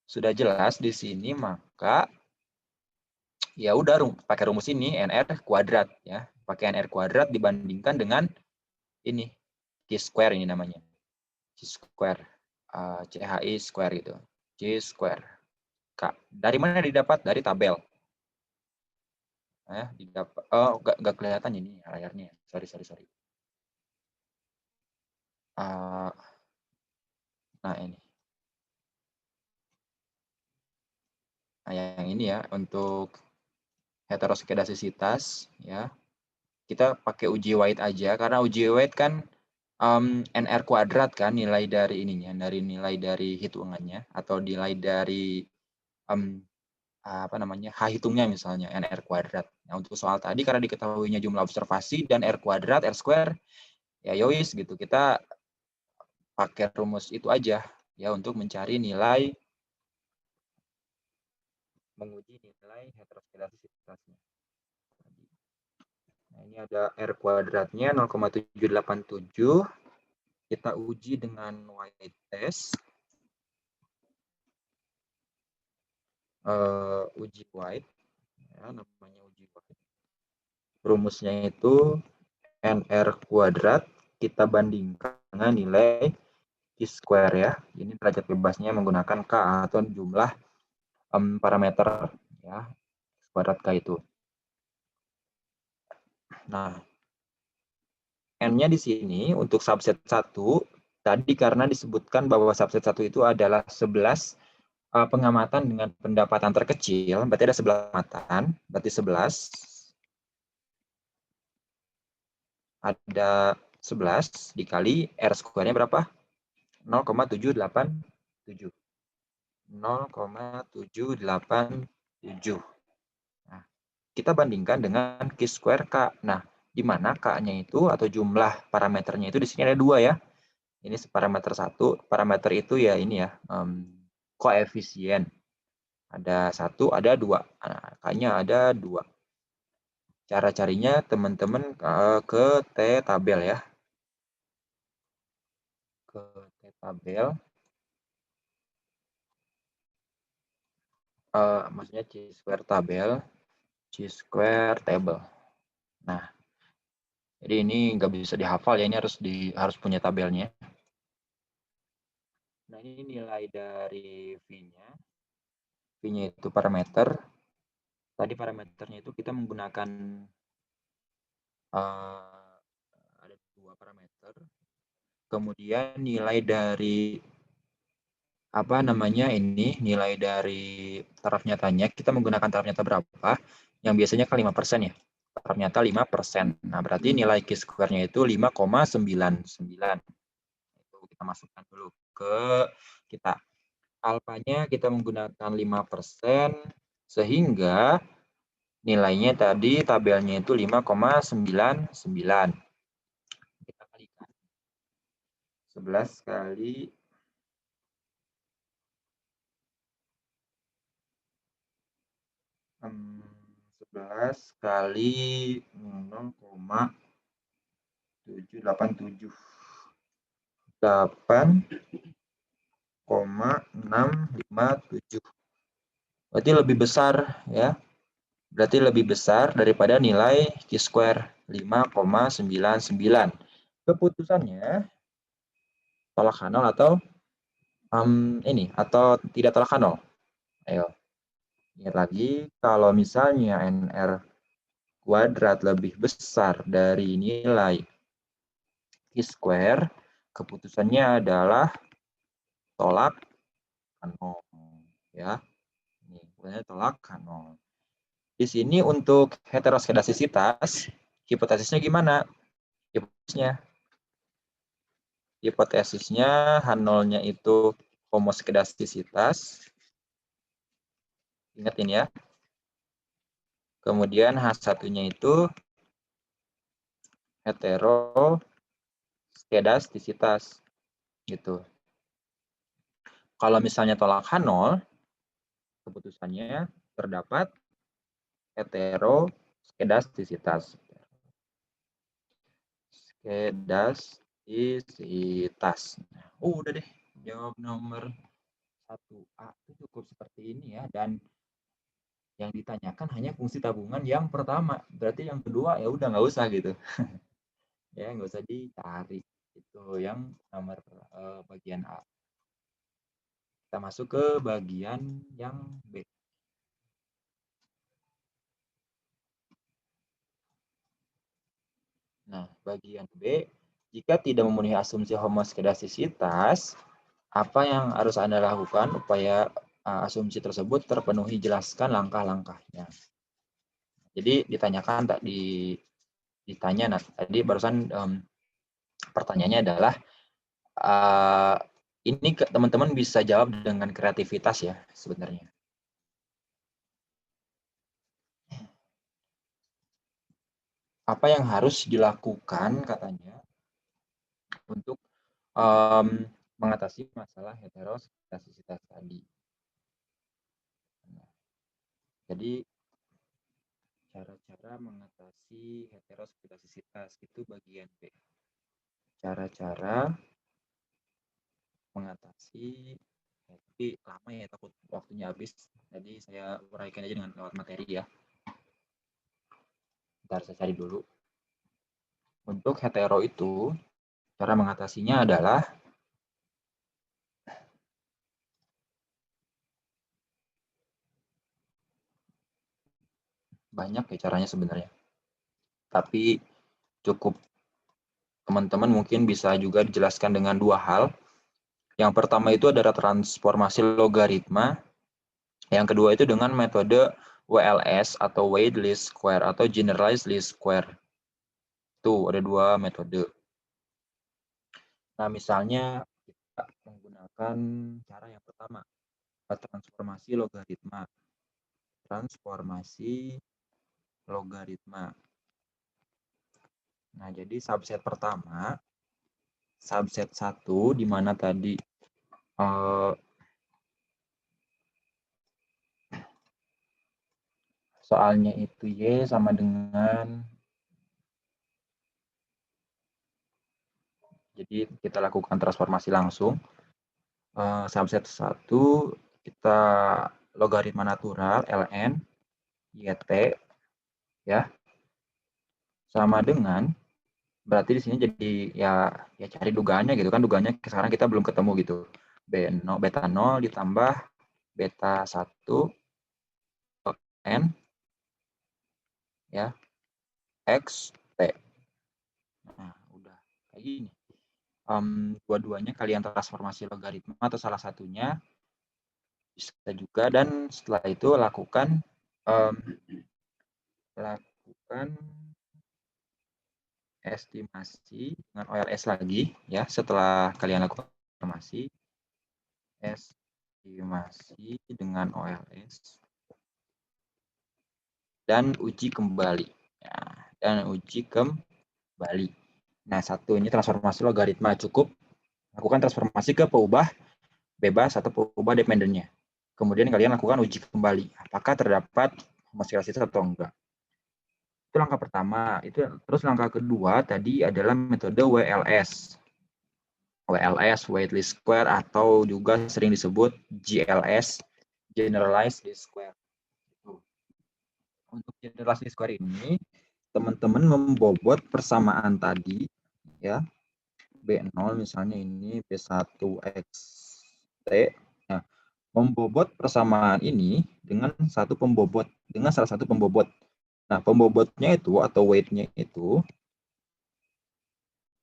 sudah jelas di sini, maka ya udah pakai rumus ini NR kuadrat ya. Pakai NR kuadrat dibandingkan dengan ini Q square, ini namanya. Q square, CHI square gitu. Q square. K. Dari mana didapat? Dari tabel. Didapat. Oh, nggak kelihatan ini layarnya. Sorry. Nah ini. Nah yang ini ya untuk heteroskedastisitas ya. Kita pakai uji White aja karena uji White kan NR kuadrat kan nilai dari ininya, dari nilai dari hitungannya atau nilai dari H hitungnya misalnya NR kuadrat. Nah, untuk soal tadi karena diketahuinya jumlah observasi dan R kuadrat, R square, ya yowis gitu. Kita pakai rumus itu aja ya untuk mencari nilai, menguji nilai heteroskedastisitasnya. Nah, ini ada R kuadratnya 0,787. Kita uji dengan White test. Uji White. Ya, namanya uji White. Rumusnya itu NR kuadrat. Kita bandingkan dengan nilai Q square ya. Ini derajat bebasnya menggunakan K atau jumlah parameter ya. Kuadrat K itu. Nah, N-nya di sini untuk subset 1 tadi karena disebutkan bahwa subset 1 itu adalah 11 pengamatan dengan pendapatan terkecil, berarti ada 11 pengamatan, berarti 11 ada 11 dikali R square-nya berapa? 0,787. 0,787. Nah, kita bandingkan dengan Q2 K. Nah, di mana K-nya itu atau jumlah parameternya itu di sini ada 2 ya. Ini parameter 1, parameter itu ya ini ya, koefisien. Ada 1, ada 2. Nah, K-nya ada 2. Cara carinya teman-teman ke T tabel ya. Ke T tabel. Maksudnya Chi-square tabel, Chi-square table. Nah, jadi ini nggak bisa dihafal ya, ini harus punya tabelnya. Nah, ini nilai dari V-nya. V-nya itu parameter. Tadi parameternya itu kita menggunakan ada 2 parameter. Kemudian nilai dari nilai dari taraf nyatanya, kita menggunakan taraf nyata berapa? Yang biasanya kan 5% ya. Taraf nyata 5%. Nah, berarti nilai Q2-nya itu 5,99. Itu kita masukkan dulu ke kita. Alfanya kita menggunakan 5%, sehingga nilainya tadi tabelnya itu 5,99. Kita kalikan. 11 kali 11 kali 0,787. 8,657. Berarti lebih besar ya. Berarti lebih besar daripada nilai Q2 5,99. Keputusannya tolak H0 atau atau tidak tolak H0. Ayo. Ingat lagi, kalau misalnya NR kuadrat lebih besar dari nilai Q2, keputusannya adalah tolak H0. Ya. Ini keputusannya tolak H0. Di sini untuk heteroskedastisitas, hipotesisnya gimana? Hipotesisnya H0-nya itu homoskedastisitas. Ingat ini ya. Kemudian H1-nya itu heteroskedastisitas. Gitu. Kalau misalnya tolak H0, keputusannya terdapat heteroskedastisitas. Skedastisitas. Udah deh, jawab nomor 1A itu cukup seperti ini ya, dan yang ditanyakan hanya fungsi tabungan yang pertama, berarti yang kedua ya udah nggak usah gitu. Ya nggak usah dicari. Itu yang nomor bagian A. Kita masuk ke bagian yang B. Nah, bagian B, jika tidak memenuhi asumsi homoskedastisitas, apa yang harus Anda lakukan upaya asumsi tersebut terpenuhi? Jelaskan langkah-langkahnya. Jadi ditanyakan ditanya tadi barusan pertanyaannya adalah ini teman-teman bisa jawab dengan kreativitas ya sebenarnya. Apa yang harus dilakukan katanya untuk mengatasi masalah heteroskedastisitas tadi. Jadi cara-cara mengatasi heteroskedastisitas itu bagian B. Cara-cara mengatasi, tapi lama ya, takut waktunya habis. Jadi saya uraikan aja dengan lewat materi ya. Bentar saya cari dulu. Untuk hetero itu, cara mengatasinya adalah banyak ya caranya sebenarnya. Tapi cukup teman-teman mungkin bisa juga dijelaskan dengan 2 hal. Yang pertama itu adalah transformasi logaritma. Yang kedua itu dengan metode WLS atau weighted least square atau generalized least square. Itu ada 2 metode. Nah, misalnya kita menggunakan cara yang pertama. transformasi logaritma. Transformasi logaritma. Nah, jadi subset pertama, subset 1 di mana tadi soalnya itu Y sama dengan, jadi kita lakukan transformasi langsung. Subset 1 kita logaritma natural ln YT ya sama dengan, berarti di sini jadi ya cari dugaannya gitu kan, dugaannya sekarang kita belum ketemu gitu. Beta 0 ditambah beta 1 n ya x t. Nah, udah kayak gini. Dua-duanya kalian transformasi logaritma atau salah satunya bisa juga, dan setelah itu lakukan estimasi dengan OLS lagi ya. Setelah kalian lakukan estimasi dengan OLS dan uji kembali ya, Nah, satu ini transformasi logaritma, cukup lakukan transformasi ke peubah bebas atau peubah dependennya. Kemudian kalian lakukan uji kembali apakah terdapat homoskilasitas atau enggak. Itu langkah pertama. Terus langkah kedua tadi adalah metode WLS. WLS, weight least square, atau juga sering disebut GLS, generalized least square. Untuk generalized least square ini, teman-teman membobot persamaan tadi, ya, B0 misalnya ini B1XT. Nah, membobot persamaan ini dengan salah satu pembobot. Nah, pembobotnya itu atau weight-nya itu,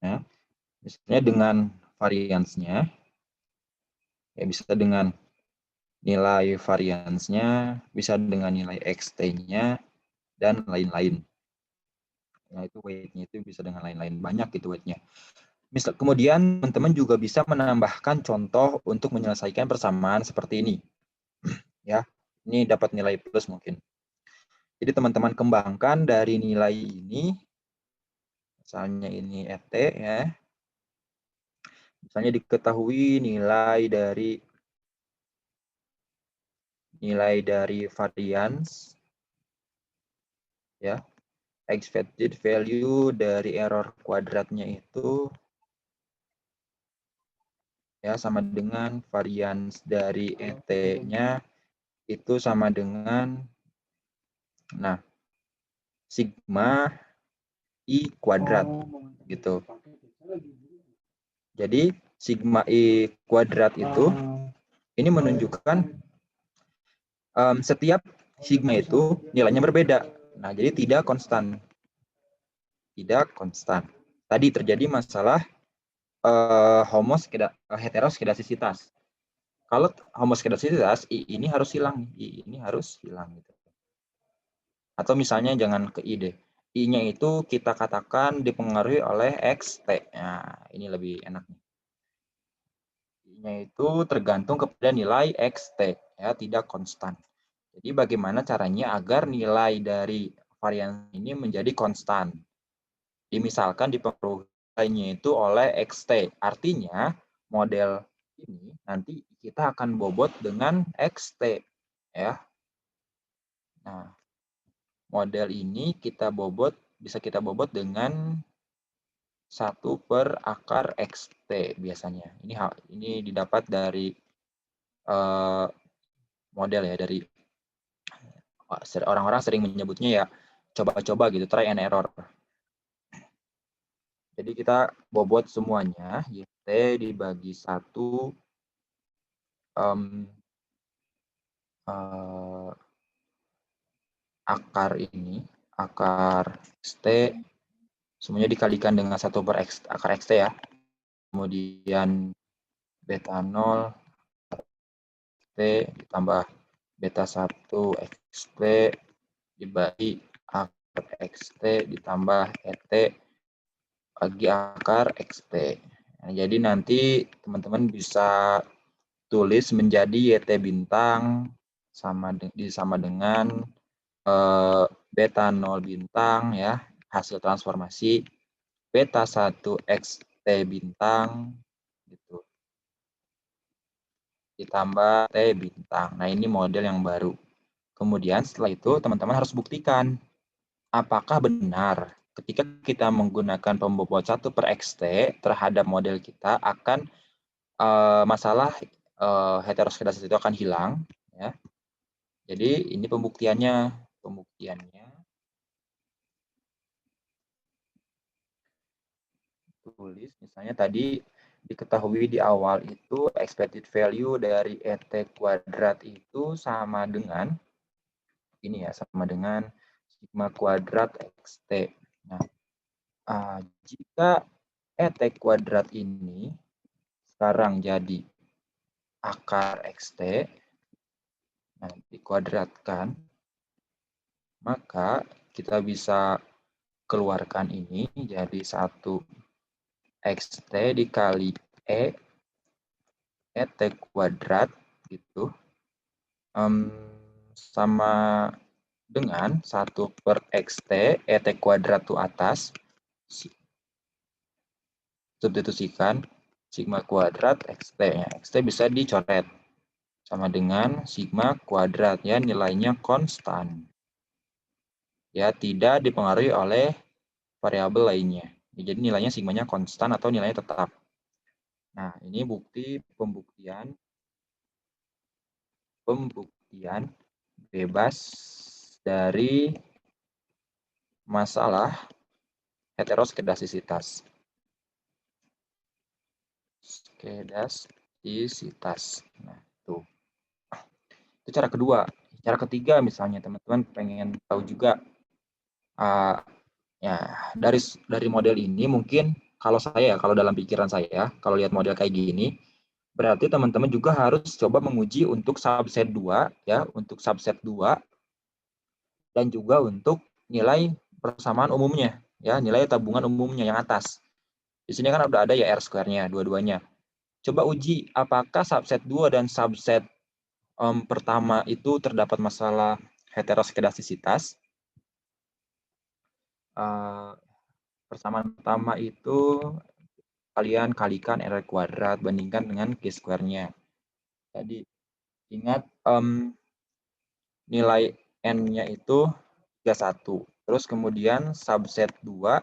ya, misalnya dengan variansnya, ya bisa dengan nilai variansnya, bisa dengan nilai XT-nya, dan lain-lain. Nah, itu weight-nya itu bisa dengan lain-lain, banyak itu weight-nya. Kemudian teman-teman juga bisa menambahkan contoh untuk menyelesaikan persamaan seperti ini. Ya, ini dapat nilai plus mungkin. Jadi teman-teman kembangkan dari nilai ini, misalnya ini ET ya. Misalnya diketahui nilai dari varians ya, expected value dari error kuadratnya itu ya sama dengan varians dari ET-nya itu sama dengan sigma I kuadrat gitu. Jadi sigma I kuadrat itu ini menunjukkan setiap sigma itu nilainya berbeda. Nah, jadi tidak konstan. Tadi terjadi masalah heteroskedasisitas. Kalau homoskedasisitas, I ini harus hilang. Gitu. Atau misalnya jangan ke I deh. I-nya itu kita katakan dipengaruhi oleh XT. Nah, ini lebih enak. I-nya itu tergantung kepada nilai XT, ya, tidak konstan. Jadi bagaimana caranya agar nilai dari varian ini menjadi konstan? Misalkan dipengaruhinya itu oleh XT. Artinya model ini nanti kita akan bobot dengan XT, ya. Nah, model ini bisa kita bobot dengan 1 per akar XT biasanya. Ini didapat dari model ya, dari orang-orang sering menyebutnya ya coba-coba gitu, try and error. Jadi kita bobot semuanya, YT dibagi 1 akar XT, semuanya dikalikan dengan 1 per akar XT ya. Kemudian beta 0 XT ditambah beta 1 XT dibagi akar XT ditambah ET bagi akar XT. Nah, jadi nanti teman-teman bisa ditulis menjadi YT bintang sama dengan beta 0 bintang ya, hasil transformasi beta 1 XT bintang gitu. Ditambah T bintang. Nah, ini model yang baru. Kemudian setelah itu teman-teman harus buktikan apakah benar ketika kita menggunakan pembobot 1 per XT terhadap model kita akan masalah heteroskedasitas itu akan hilang ya. Jadi ini pembuktiannya tulis misalnya tadi diketahui di awal itu expected value dari ET kuadrat itu sama dengan ini ya, sama dengan sigma kuadrat XT. Nah, jika ET kuadrat ini sekarang jadi akar XT, nah dikuadratkan, maka kita bisa keluarkan ini jadi 1 XT dikali ET kuadrat gitu sama dengan 1 per XT ET kuadrat itu atas, substitusikan sigma kuadrat XT ya. XT bisa dicoret sama dengan sigma kuadrat ya, nilainya konstan ya, tidak dipengaruhi oleh variabel lainnya. Jadi nilainya sigmanya konstan atau nilainya tetap. Nah, ini pembuktian bebas dari masalah heteroskedastisitas. Nah, tuh. Itu cara kedua. Cara ketiga misalnya teman-teman pengen tahu juga ya dari model ini mungkin kalau dalam pikiran saya, kalau lihat model kayak gini, berarti teman-teman juga harus coba menguji untuk subset 2 ya, untuk subset 2 dan juga untuk nilai persamaan umumnya ya, nilai tabungan umumnya yang atas. Di sini kan udah ada ya R square-nya dua-duanya. Coba uji apakah subset 2 dan subset pertama itu terdapat masalah heteroskedastisitas. Persamaan pertama itu kalian kalikan R kuadrat bandingkan dengan Q square-nya. Jadi ingat nilai N-nya itu 31. Terus kemudian subset 2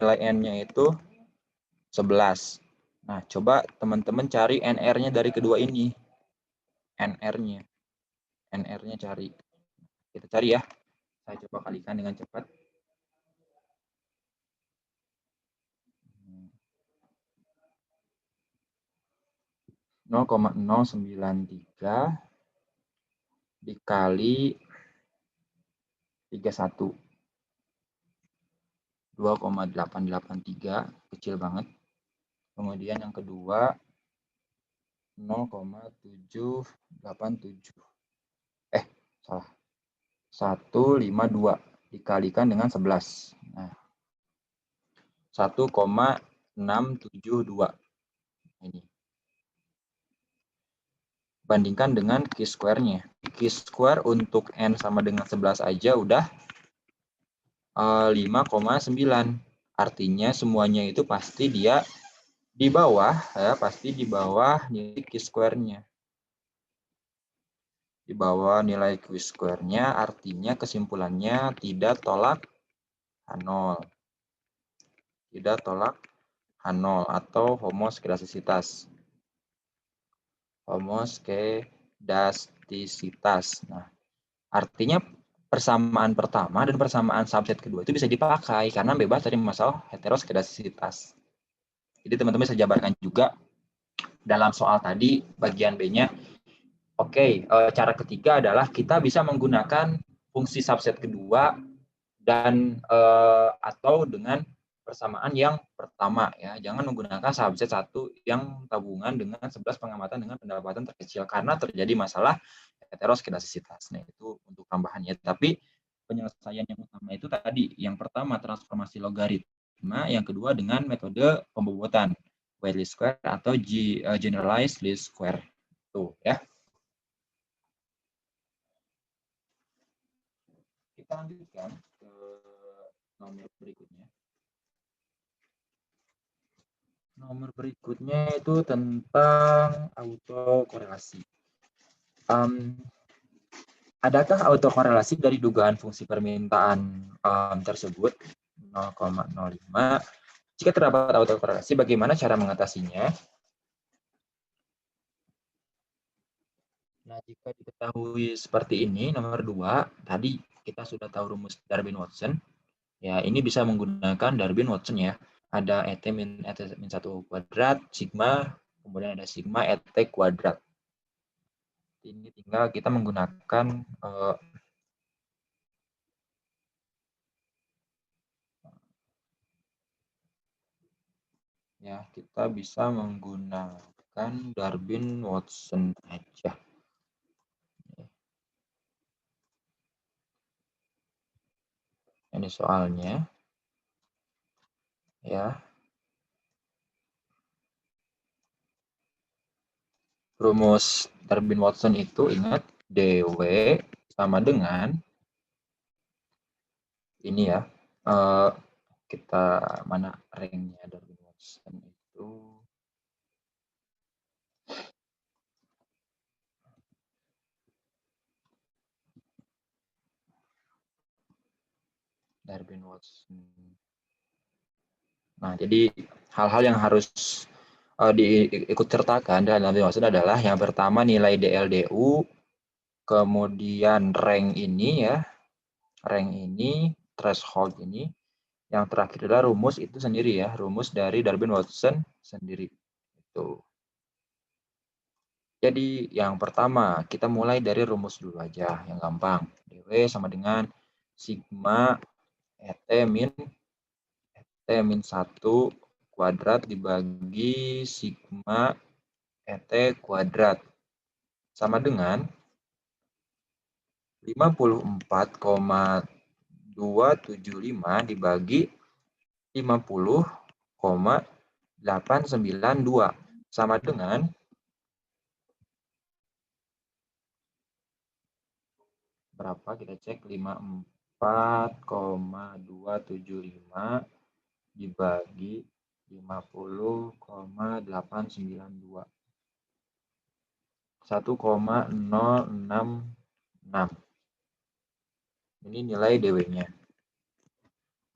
nilai N-nya itu 11. Nah, coba teman-teman cari NR-nya dari kedua ini. NR-nya cari. Kita cari ya. Saya coba kalikan dengan cepat. 0,093 dikali 31. 2,883, kecil banget. Kemudian yang kedua 0,787. Salah. 152 dikalikan dengan 11. Nah, 1,672. Ini. Bandingkan dengan Q square-nya. Q square untuk N sama dengan 11 aja udah 5,9. Artinya semuanya itu pasti dia di bawah ya, pasti di bawah nilai Q square-nya. Di bawah nilai Q square-nya artinya kesimpulannya tidak tolak H0. Tidak tolak H0 atau homoskedastisitas. Homoskedastisitas. Nah, artinya persamaan pertama dan persamaan subset kedua itu bisa dipakai karena bebas dari masalah heteroskedastisitas. Jadi teman-teman bisa jabarkan juga dalam soal tadi bagian B-nya. Oke, cara ketiga adalah kita bisa menggunakan fungsi subset kedua dan atau dengan persamaan yang pertama ya. Jangan menggunakan subset 1 yang tabungan dengan 11 pengamatan dengan pendapatan terkecil karena terjadi masalah heteroskedastisitas. Nah, itu untuk tambahannya. Tapi penyelesaian yang utama itu tadi, yang pertama transformasi logaritma, yang kedua dengan metode pembobotan. weight least square atau generalized least square. Tuh ya. Kita lanjutkan ke nomor berikutnya. Nomor berikutnya itu tentang autokorelasi. Adakah autokorelasi dari dugaan fungsi permintaan tersebut 0,05? Jika terdapat autokorelasi, bagaimana cara mengatasinya? Nah, jika diketahui seperti ini, nomor 2, tadi kita sudah tahu rumus Darwin-Watson. Ya, ini bisa menggunakan Darwin-Watson ya. Ada ET min 1 kuadrat, sigma, kemudian ada sigma ET kuadrat. Ini tinggal kita menggunakan ya, kita bisa menggunakan Darwin-Watson aja. Ini soalnya. Ya. Rumus Darwin-Watson itu ingat dw sama dengan ini ya. Kita mana ranknya Darwin-Watson itu. Darwin-Watson. Nah, jadi hal-hal yang harus diikut sertakan dalam Darwin-Watson adalah yang pertama nilai DLDU, kemudian rank ini ya, rank ini, threshold ini, yang terakhir adalah rumus itu sendiri ya, rumus dari Darwin-Watson sendiri. Itu. Jadi yang pertama kita mulai dari rumus dulu aja, yang gampang. dw sama dengan sigma ET min 1 kuadrat dibagi sigma ET kuadrat sama dengan 54,275 dibagi 50,892 sama dengan berapa? Kita cek 54,275 dibagi 50,892. 1,066. Ini nilai DW-nya.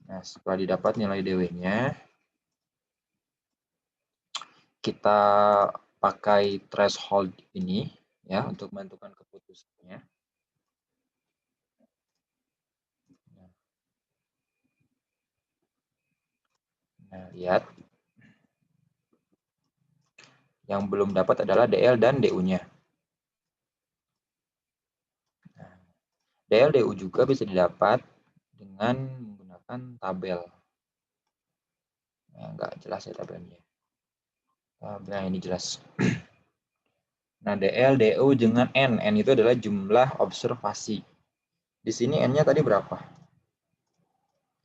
Nah, setelah didapat nilai DW-nya, kita pakai threshold ini ya untuk menentukan keputusannya. Nah, lihat. Yang belum dapat adalah DL dan DU-nya. Nah, DL, DU juga bisa didapat dengan menggunakan tabel. Nah, nggak jelas ya tabelnya. Nah, ini jelas. Nah, DL, DU dengan N. N itu adalah jumlah observasi. Di sini N-nya tadi berapa?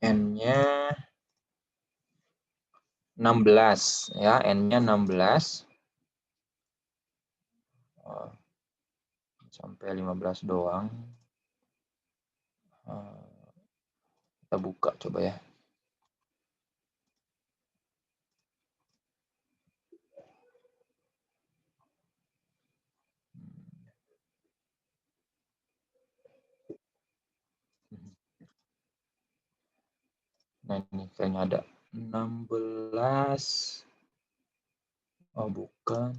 N-nya 16 ya, N-nya 16. Sampai 15 doang. Kita buka coba ya. Nah, ini kayaknya ada 16. Oh, bukan.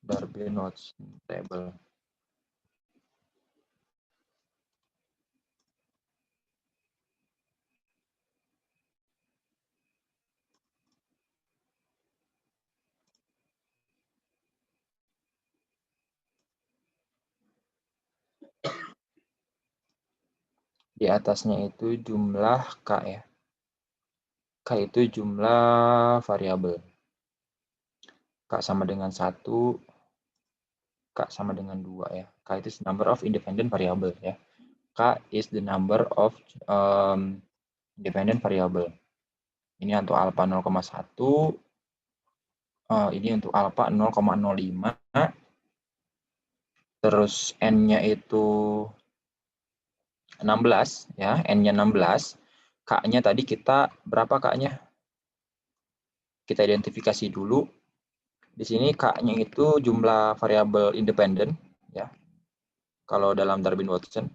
Darwin-Watson table. Di atasnya itu jumlah K ya. K itu jumlah variabel. K sama dengan 1, K sama dengan 2 ya. K itu number of independent variable ya. K is the number of independent variable. Ini untuk alfa 0,1. Ini untuk alfa 0,05. Terus N-nya itu 16 ya, N-nya 16. K-nya tadi kita berapa K-nya? Kita identifikasi dulu. Di sini K-nya itu jumlah variabel independen ya. Kalau dalam Darwin-Watson,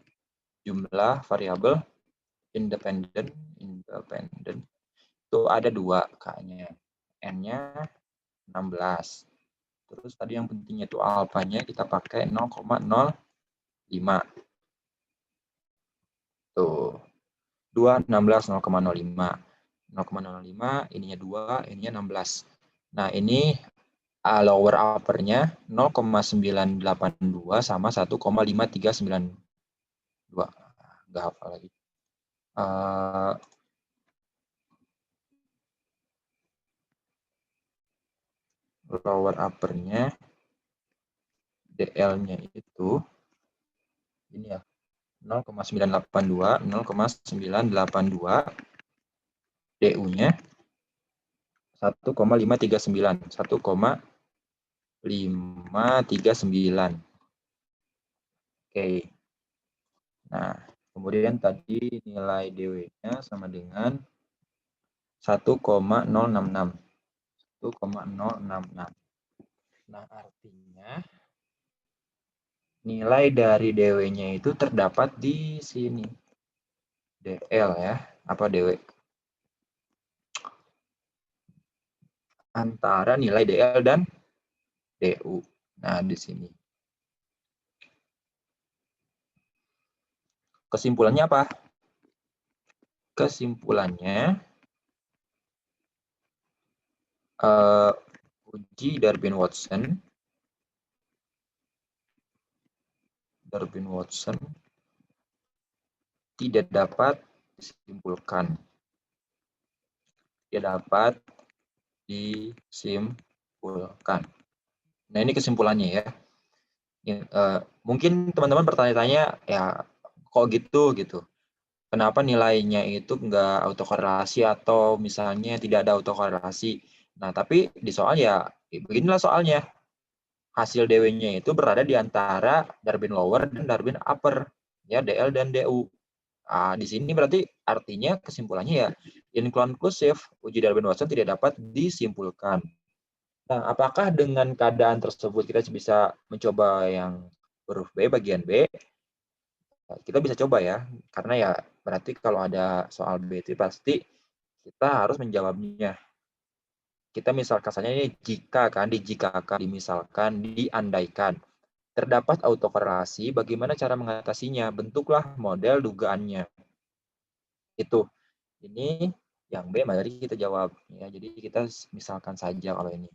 jumlah variabel independen itu ada 2 K-nya. N-nya 16. Terus tadi yang pentingnya itu alfanya kita pakai 0,05. Tuh. 2, 16, 0,05. 0,05, ininya 2, ininya 16. Nah, ini lower upper-nya 0,982 sama 1,5392. Nggak hafal lagi. Lower upper-nya DL-nya itu ini ya, 0,982, 0,982, DU-nya 1,539, 1,539. Oke. Nah, kemudian tadi nilai DW-nya sama dengan 1,066. 1,066. Nah, artinya nilai dari DW-nya itu terdapat di sini. DL ya, apa DW? Antara nilai DL dan DU. Nah, di sini. Kesimpulannya apa? Kesimpulannya, uji Darwin-Watson tidak dapat disimpulkan. Tidak dapat disimpulkan. Nah, ini kesimpulannya ya. Mungkin teman-teman bertanya-tanya, ya kok gitu? Kenapa nilainya itu nggak autokorelasi atau misalnya tidak ada autokorelasi? Nah, tapi di soal ya beginilah soalnya. Hasil DW-nya itu berada di antara Darwin lower dan Darwin upper, ya DL dan DU. Di sini berarti artinya kesimpulannya ya inkonklusif, uji Darwin-Watson tidak dapat disimpulkan. Nah, apakah dengan keadaan tersebut kita bisa mencoba yang huruf B bagian B? Kita bisa coba ya, karena ya berarti kalau ada soal B itu pasti kita harus menjawabnya. Kita misalkan saja ini jika kan, dijikakan, dimisalkan, diandaikan. Terdapat autokorelasi, bagaimana cara mengatasinya? Bentuklah model dugaannya. Itu. Ini yang B, mari kita jawab. Ya, jadi kita misalkan saja kalau ini.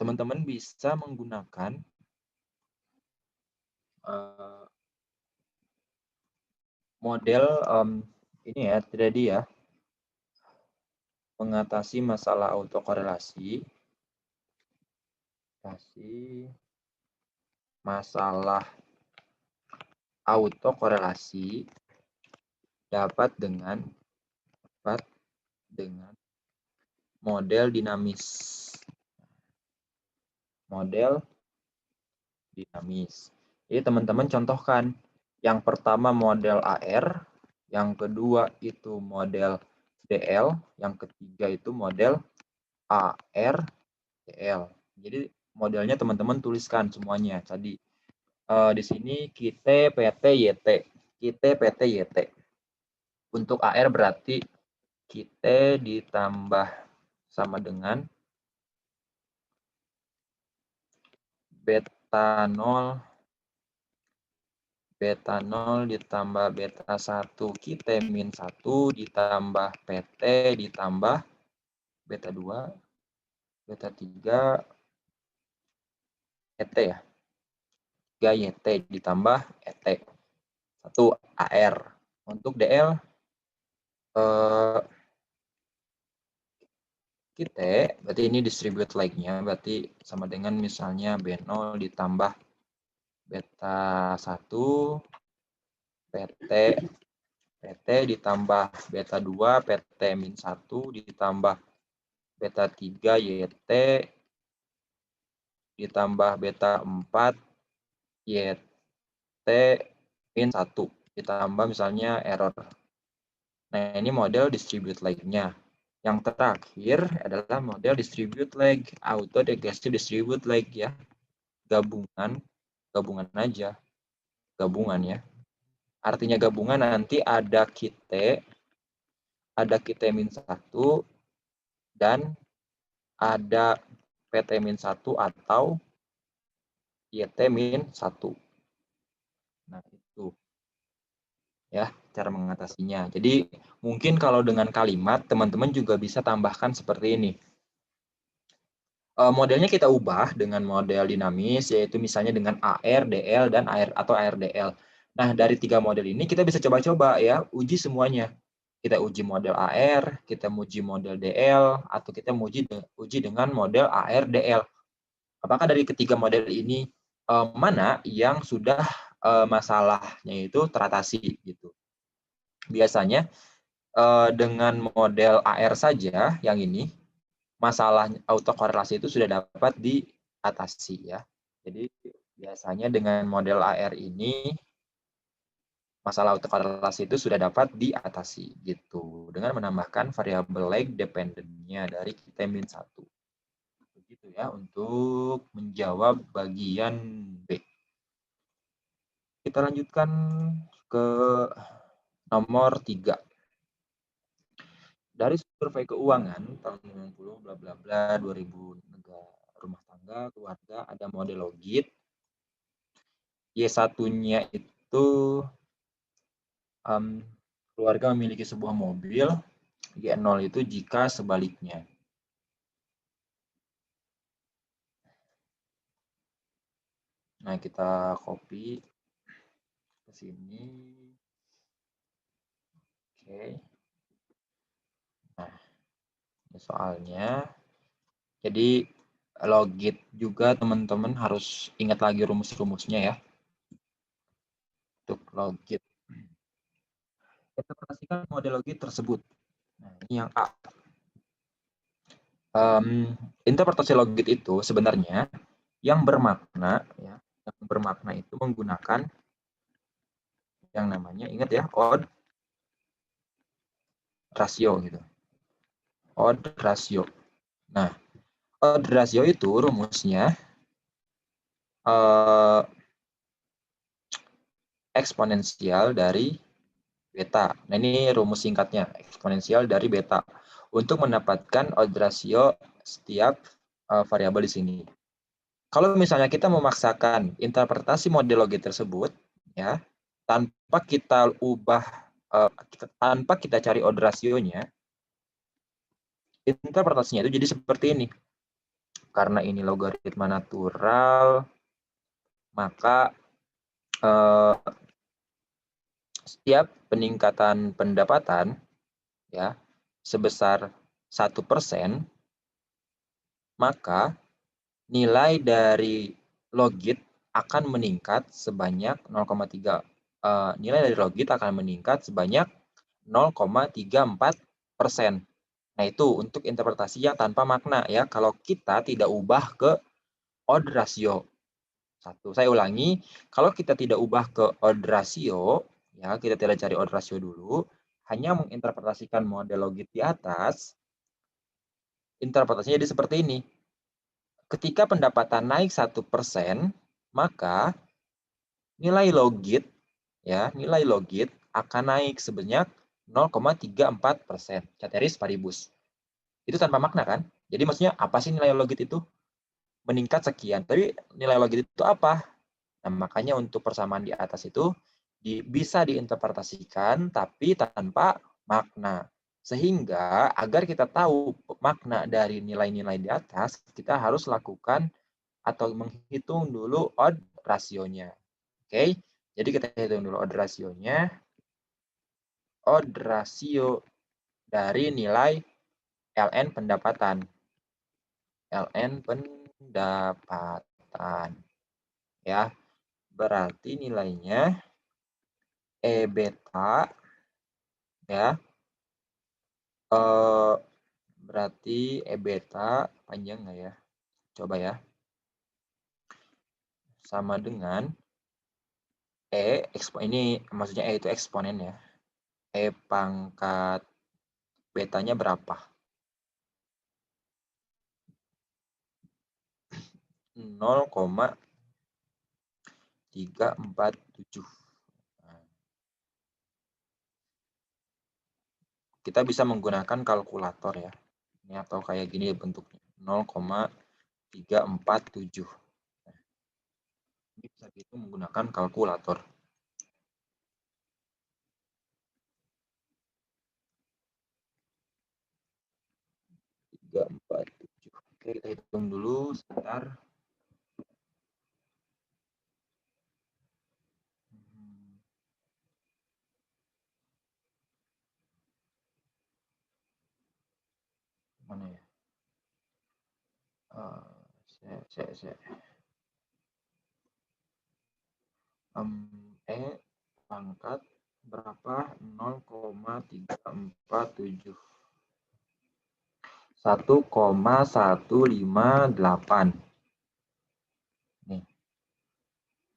Teman-teman bisa menggunakan model ini ya, tadi ya, mengatasi masalah autokorelasi, dapat dengan model dinamis. Jadi teman-teman contohkan, yang pertama model AR, yang kedua itu model DL, yang ketiga itu model AR, DL. Jadi modelnya teman-teman tuliskan semuanya. Tadi di sini kita PT YT. Untuk AR berarti kita ditambah sama dengan beta 0 ditambah beta 1 kita min 1 ditambah PT ditambah beta 2 beta 3 ET ya, 3 YT ditambah ET 1 AR. Untuk DL kita berarti ini distribute like-nya berarti sama dengan misalnya B0 ditambah beta 1 PT, PT ditambah beta 2, PT min 1 ditambah beta 3, YT ditambah beta 4, YT min 1 ditambah misalnya error. Nah, ini model distribute lag-nya. Yang terakhir adalah model distribute lag, auto regressive distribute lag ya. Gabungan aja. Gabungan ya. Artinya gabungan nanti ada kita min 1 dan ada PT min 1 atau YT min 1. Nah, itu ya cara mengatasinya. Jadi mungkin kalau dengan kalimat teman-teman juga bisa tambahkan seperti ini. Modelnya kita ubah dengan model dinamis, yaitu misalnya dengan AR, DL, dan atau ARDL. Nah, dari 3 model ini kita bisa coba-coba ya, uji semuanya. Kita uji model AR, kita uji model DL, atau kita uji dengan model ARDL. Apakah dari ketiga model ini mana yang sudah masalahnya itu teratasi gitu. Biasanya dengan model AR saja yang ini, masalah autokorelasi itu sudah dapat diatasi ya. Jadi biasanya dengan model AR ini masalah autokorelasi itu sudah dapat diatasi gitu dengan menambahkan variabel lag dependent-nya dari kita min 1. Begitu ya untuk menjawab bagian B. Kita lanjutkan ke nomor 3. Dari survei keuangan tahun 90 bla bla bla 2000 negara rumah tangga keluarga ada model Logit. Y1-nya itu keluarga memiliki sebuah mobil, Y0 itu jika sebaliknya. Nah, kita copy ke sini. Oke. Nah, ini soalnya. Jadi Logit juga teman-teman harus ingat lagi rumus-rumusnya ya. Untuk Logit. Interpretasikan model Logit tersebut. Nah, ini yang A. Interpretasi Logit itu sebenarnya yang bermakna ya, yang bermakna itu menggunakan yang namanya, ingat ya, odd ratio gitu. Odd ratio. Nah, odd ratio itu rumusnya eksponensial dari beta. Nah, ini rumus singkatnya, eksponensial dari beta. Untuk mendapatkan odd ratio setiap variabel di sini. Kalau misalnya kita memaksakan interpretasi model Logit tersebut, ya, tanpa kita ubah, tanpa kita cari odd ratio-nya, interpretasinya itu jadi seperti ini. Karena ini logaritma natural, maka setiap peningkatan pendapatan ya sebesar 1%, maka nilai dari Logit akan meningkat sebanyak 0,3 nilai dari Logit akan meningkat sebanyak 0,34%. Nah, itu untuk interpretasi yang tanpa makna ya, kalau kita tidak ubah ke odd ratio. Saya ulangi, kalau kita tidak ubah ke odd ratio, ya kita tidak cari odd ratio dulu, hanya menginterpretasikan model Logit di atas, interpretasinya jadi seperti ini. Ketika pendapatan naik 1%, maka nilai Logit ya, nilai Logit akan naik sebanyak 0,34%. Ceteris paribus. Itu tanpa makna kan? Jadi maksudnya apa sih nilai Logit itu? Meningkat sekian. Tapi nilai Logit itu apa? Nah, makanya untuk persamaan di atas itu bisa diinterpretasikan tapi tanpa makna. Sehingga agar kita tahu makna dari nilai-nilai di atas, kita harus lakukan atau menghitung dulu odd rasionya. Oke, jadi kita hitung dulu odd rasionya. Odd rasio dari nilai LN pendapatan. LN pendapatan. Ya, berarti nilainya E beta ya. Berarti E beta panjang nggak ya? Coba ya. Sama dengan ini maksudnya E itu eksponen ya. E pangkat betanya berapa? 0,347. Kita bisa menggunakan kalkulator ya. Ini atau kayak gini bentuknya. 0,347. Ini bisa dihitung menggunakan kalkulator. 347. Oke, kita hitung dulu sebentar. Mana ya? E pangkat berapa? 0,347. 1,158. Nih.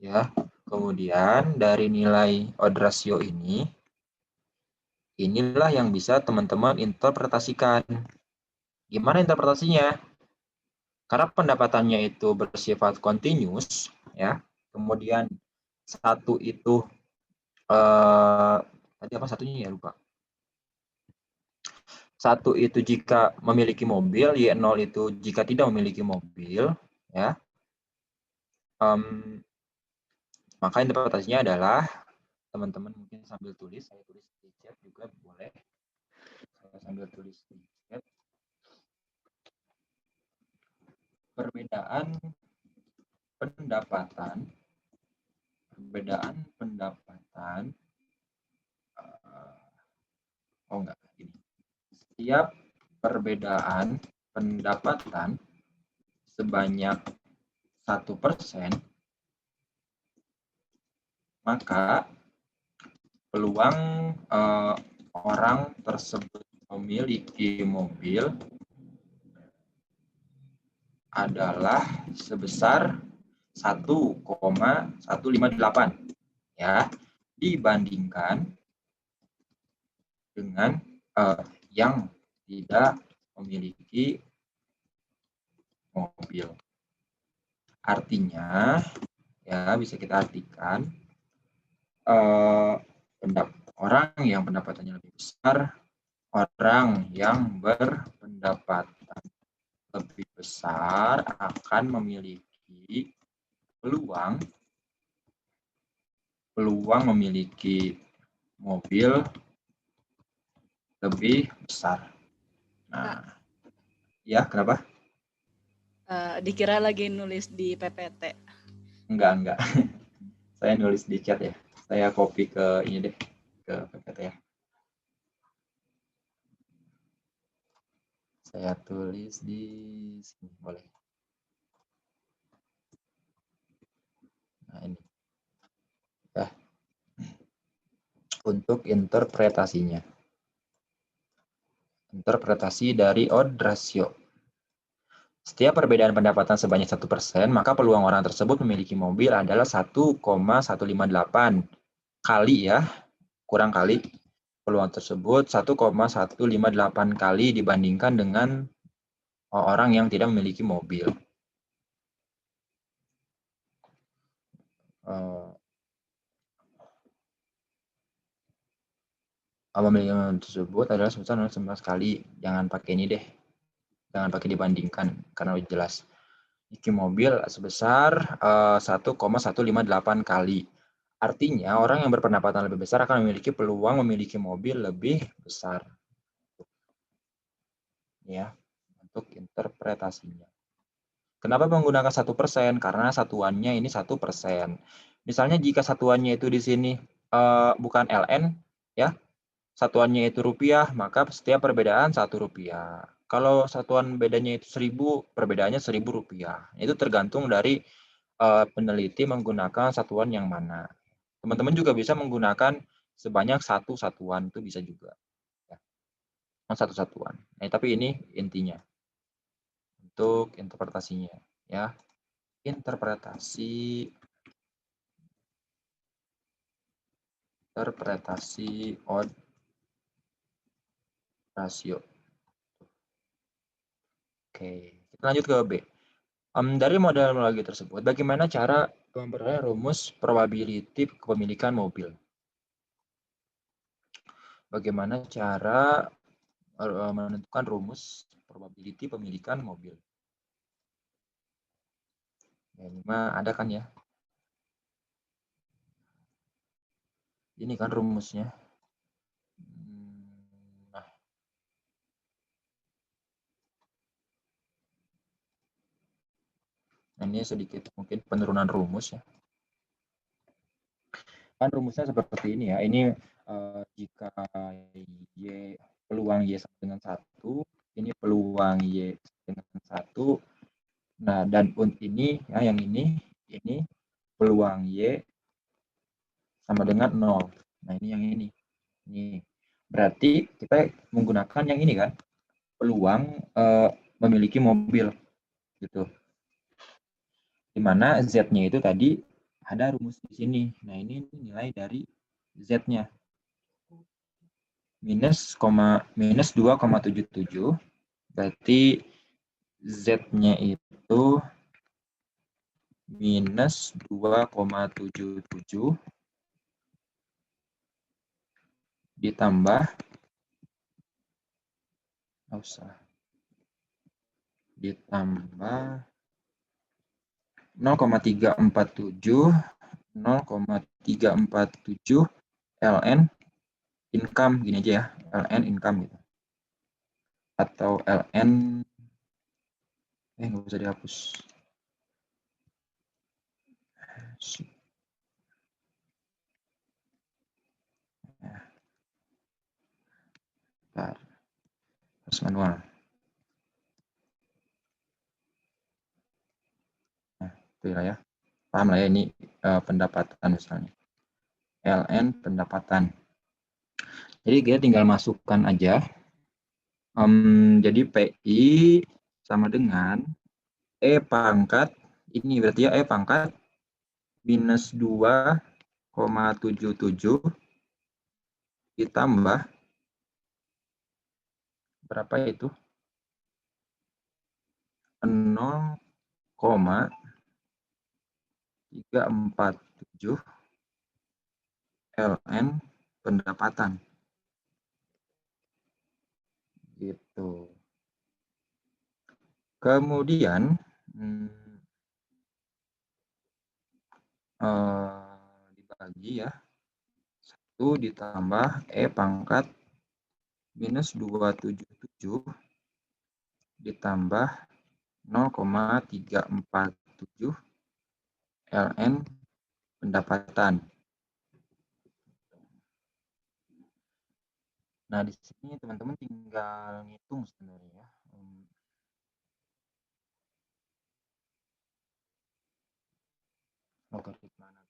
Ya. Kemudian dari nilai odd ratio ini, inilah yang bisa teman-teman interpretasikan. Gimana interpretasinya? Karena pendapatannya itu bersifat continuous, ya. Kemudian satu itu tadi apa satunya ya lupa. Satu itu jika memiliki mobil, Y0 itu jika tidak memiliki mobil, ya. Maka interpretasinya adalah teman-teman mungkin sambil tulis, saya tulis di chat juga boleh. Saya sambil tulis di chat. Perbedaan pendapatan enggak gini. Setiap perbedaan pendapatan sebanyak 1%, maka peluang orang tersebut memiliki mobil adalah sebesar 1,158 ya, dibandingkan dengan yang tidak memiliki mobil. Artinya ya bisa kita artikan orang yang pendapatannya lebih besar, orang yang berpendapatan lebih besar akan memiliki peluang memiliki mobil lebih besar. Nah, ya kenapa? Dikira lagi nulis di PPT. Enggak. Saya nulis di chat ya. Saya copy ke ini deh, ke PPT ya. Saya tulis di sini, boleh. Nah, ini. Ya. Untuk interpretasinya. Interpretasi dari odd ratio. Setiap perbedaan pendapatan sebanyak 1%, maka peluang orang tersebut memiliki mobil adalah 1,158 kali ya, kurang kali. Peluang tersebut 1,158 kali dibandingkan dengan orang yang tidak memiliki mobil. Memiliki mobil tersebut adalah sebesar 19 kali. Jangan pakai ini deh. Jangan pakai dibandingkan karena jelas. Memiliki mobil sebesar 1,158 kali. Artinya orang yang berpendapatan lebih besar akan memiliki peluang memiliki mobil lebih besar. Ya, untuk interpretasinya. Kenapa menggunakan 1%? Karena satuannya ini 1%. Misalnya jika satuannya itu di sini bukan LN, ya, satuannya itu rupiah, maka setiap perbedaan 1 rupiah. Kalau satuan bedanya itu 1000, perbedaannya 1000 rupiah. Itu tergantung dari peneliti menggunakan satuan yang mana. Teman-teman juga bisa menggunakan sebanyak satu satuan itu bisa juga. Ya. Satu satuan. Nah, tapi ini intinya untuk interpretasinya. Ya, interpretasi odd ratio. Oke, kita lanjut ke B. Dari model-model tersebut, bagaimana cara memperoleh rumus probability kepemilikan mobil? Bagaimana cara menentukan rumus probability pemilikan mobil? Ya, ini mah ada kan ya? Ini kan rumusnya. Nah, ini sedikit mungkin penurunan rumus ya. Kan rumusnya seperti ini ya. Ini jika Y peluang Y sama dengan 1, ini peluang Y dengan 1. Nah, dan ini ya yang ini peluang Y sama dengan 0. Nah, ini yang ini. Ini berarti kita menggunakan yang ini kan. Peluang memiliki mobil gitu. Di mana Z-nya itu tadi ada rumus di sini. Nah, ini nilai dari Z-nya. Minus 2,77. Berarti Z-nya itu minus 2,77 ditambah ditambah 0,347 ln income, gini aja ya, ln income gitu, atau ln nggak usah dihapus. Harus manual. Nah, itu ya. Paham lah ya, ini pendapatan misalnya. ln pendapatan. Jadi kita tinggal masukkan aja. Jadi PI sama dengan E pangkat, ini berarti ya E pangkat minus 2,77 ditambah berapa itu? 0,347 ln pendapatan. Gitu. Kemudian dibagi ya. 1 ditambah E pangkat minus 277 ditambah 0,347 ln pendapatan. Nah, di sini teman-teman tinggal ngitung sebenarnya ya. Logarit mana tuh?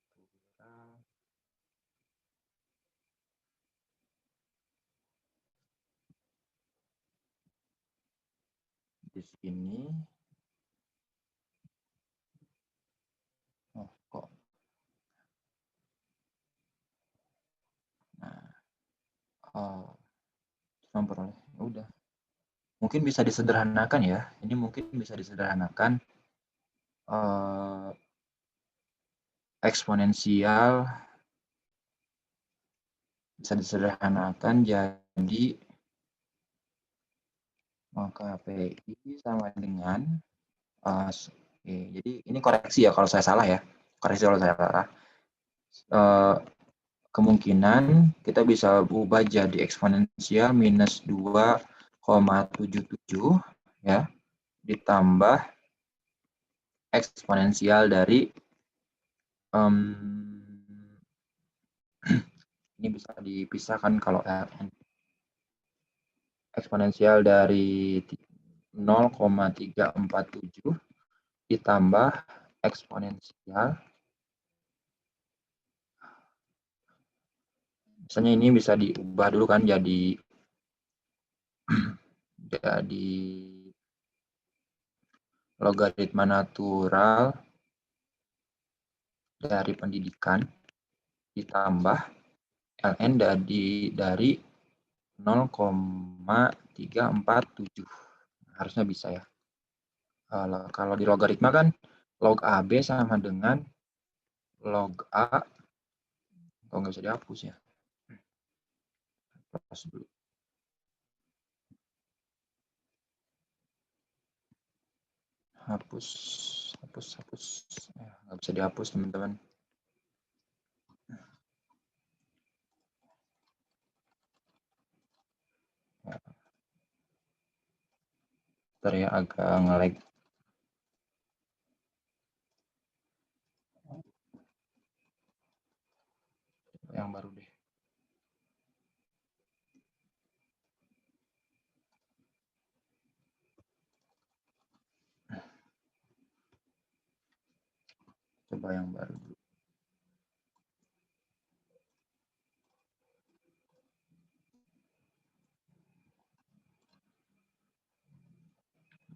Di sini. Oh, kok. Nah, memperoleh. Udah. Mungkin bisa disederhanakan ya. Ini mungkin bisa disederhanakan. Eksponensial bisa disederhanakan jadi maka PI sama dengan jadi ini koreksi ya kalau saya salah ya, koreksi kalau saya salah. Kemungkinan kita bisa ubah jadi eksponensial minus 2,77 ya ditambah eksponensial dari ini bisa dipisahkan kalau ln eksponensial dari 0,347 ditambah eksponensial Misalnya ini bisa diubah dulu kan jadi logaritma natural dari pendidikan ditambah ln dari 0,347. Harusnya bisa ya. Kalau di logaritma kan log AB sama dengan log A. Oh, nggak bisa dihapus ya. Hapus dulu. Hapus. Nggak bisa dihapus, teman-teman. Bentar ya, agak nge-lag. Yang baru deh. Coba yang baru dulu.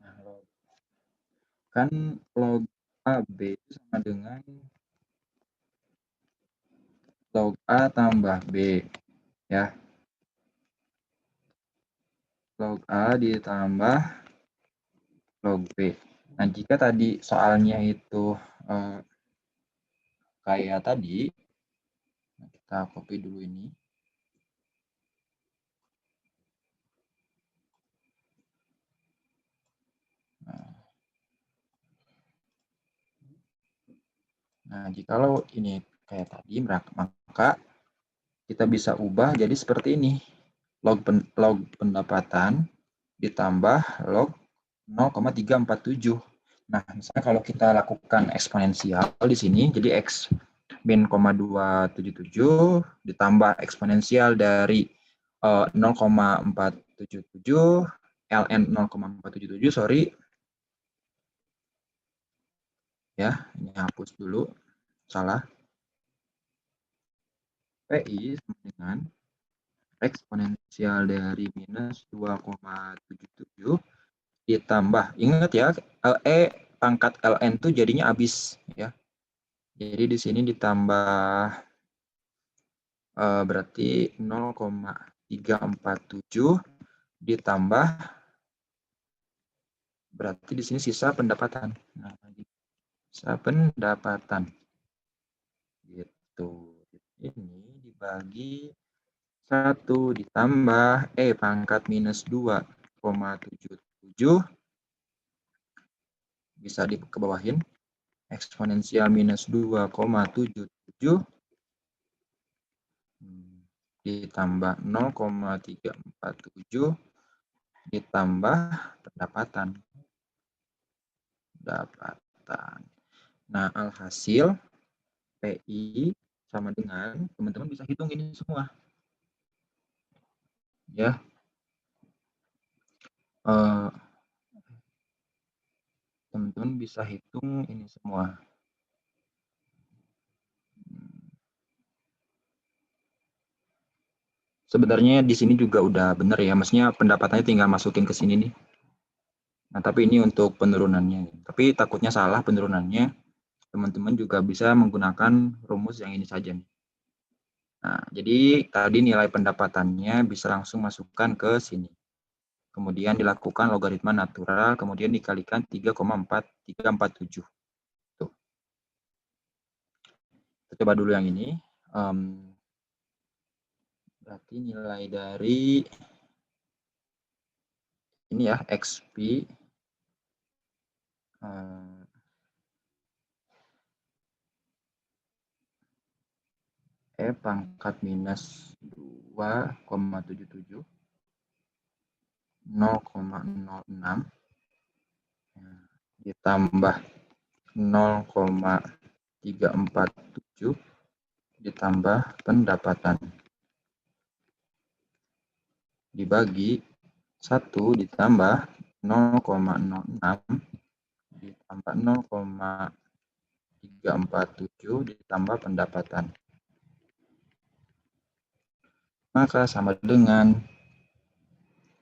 Nah, kan log AB itu sama dengan log A tambah B. Ya. Log A ditambah log B. Nah, jika tadi soalnya itu kayak tadi, kita copy dulu ini. Nah, jikalau ini kayak tadi, maka kita bisa ubah jadi seperti ini. Log pendapatan ditambah log 0,347. Nah, misalnya kalau kita lakukan eksponensial di sini, jadi X min 0,277 ditambah eksponensial dari 0,477 ln 0,477, sorry. Ya, ini hapus dulu. Salah. PI sama dengan eksponensial dari minus 2,77 ditambah, ingat ya, E pangkat ln itu jadinya habis ya. Jadi di sini ditambah berarti 0,347 ditambah berarti di sini sisa pendapatan. Nah, sisa pendapatan. Gitu. Ini dibagi 1 ditambah pangkat minus 2,77 bisa dikebawahin eksponensial minus 2,77 ditambah 0,347 ditambah pendapatan. Nah, alhasil PI sama dengan, teman-teman bisa hitung ini semua. Ya. Teman-teman bisa hitung ini semua. Sebenarnya di sini juga udah benar ya, maksudnya pendapatannya tinggal masukin ke sini nih. Nah, tapi ini untuk penurunannya. Tapi takutnya salah penurunannya, teman-teman juga bisa menggunakan rumus yang ini saja nih. Nah, jadi tadi nilai pendapatannya bisa langsung masukkan ke sini. Kemudian dilakukan logaritma natural, kemudian dikalikan 3,4347. Tuh. Kita coba dulu yang ini. Berarti nilai dari ini ya, XP pangkat minus 2,77 0,06 ditambah 0,347 ditambah pendapatan dibagi 1 ditambah 0,06 ditambah 0,347 ditambah pendapatan. maka sama dengan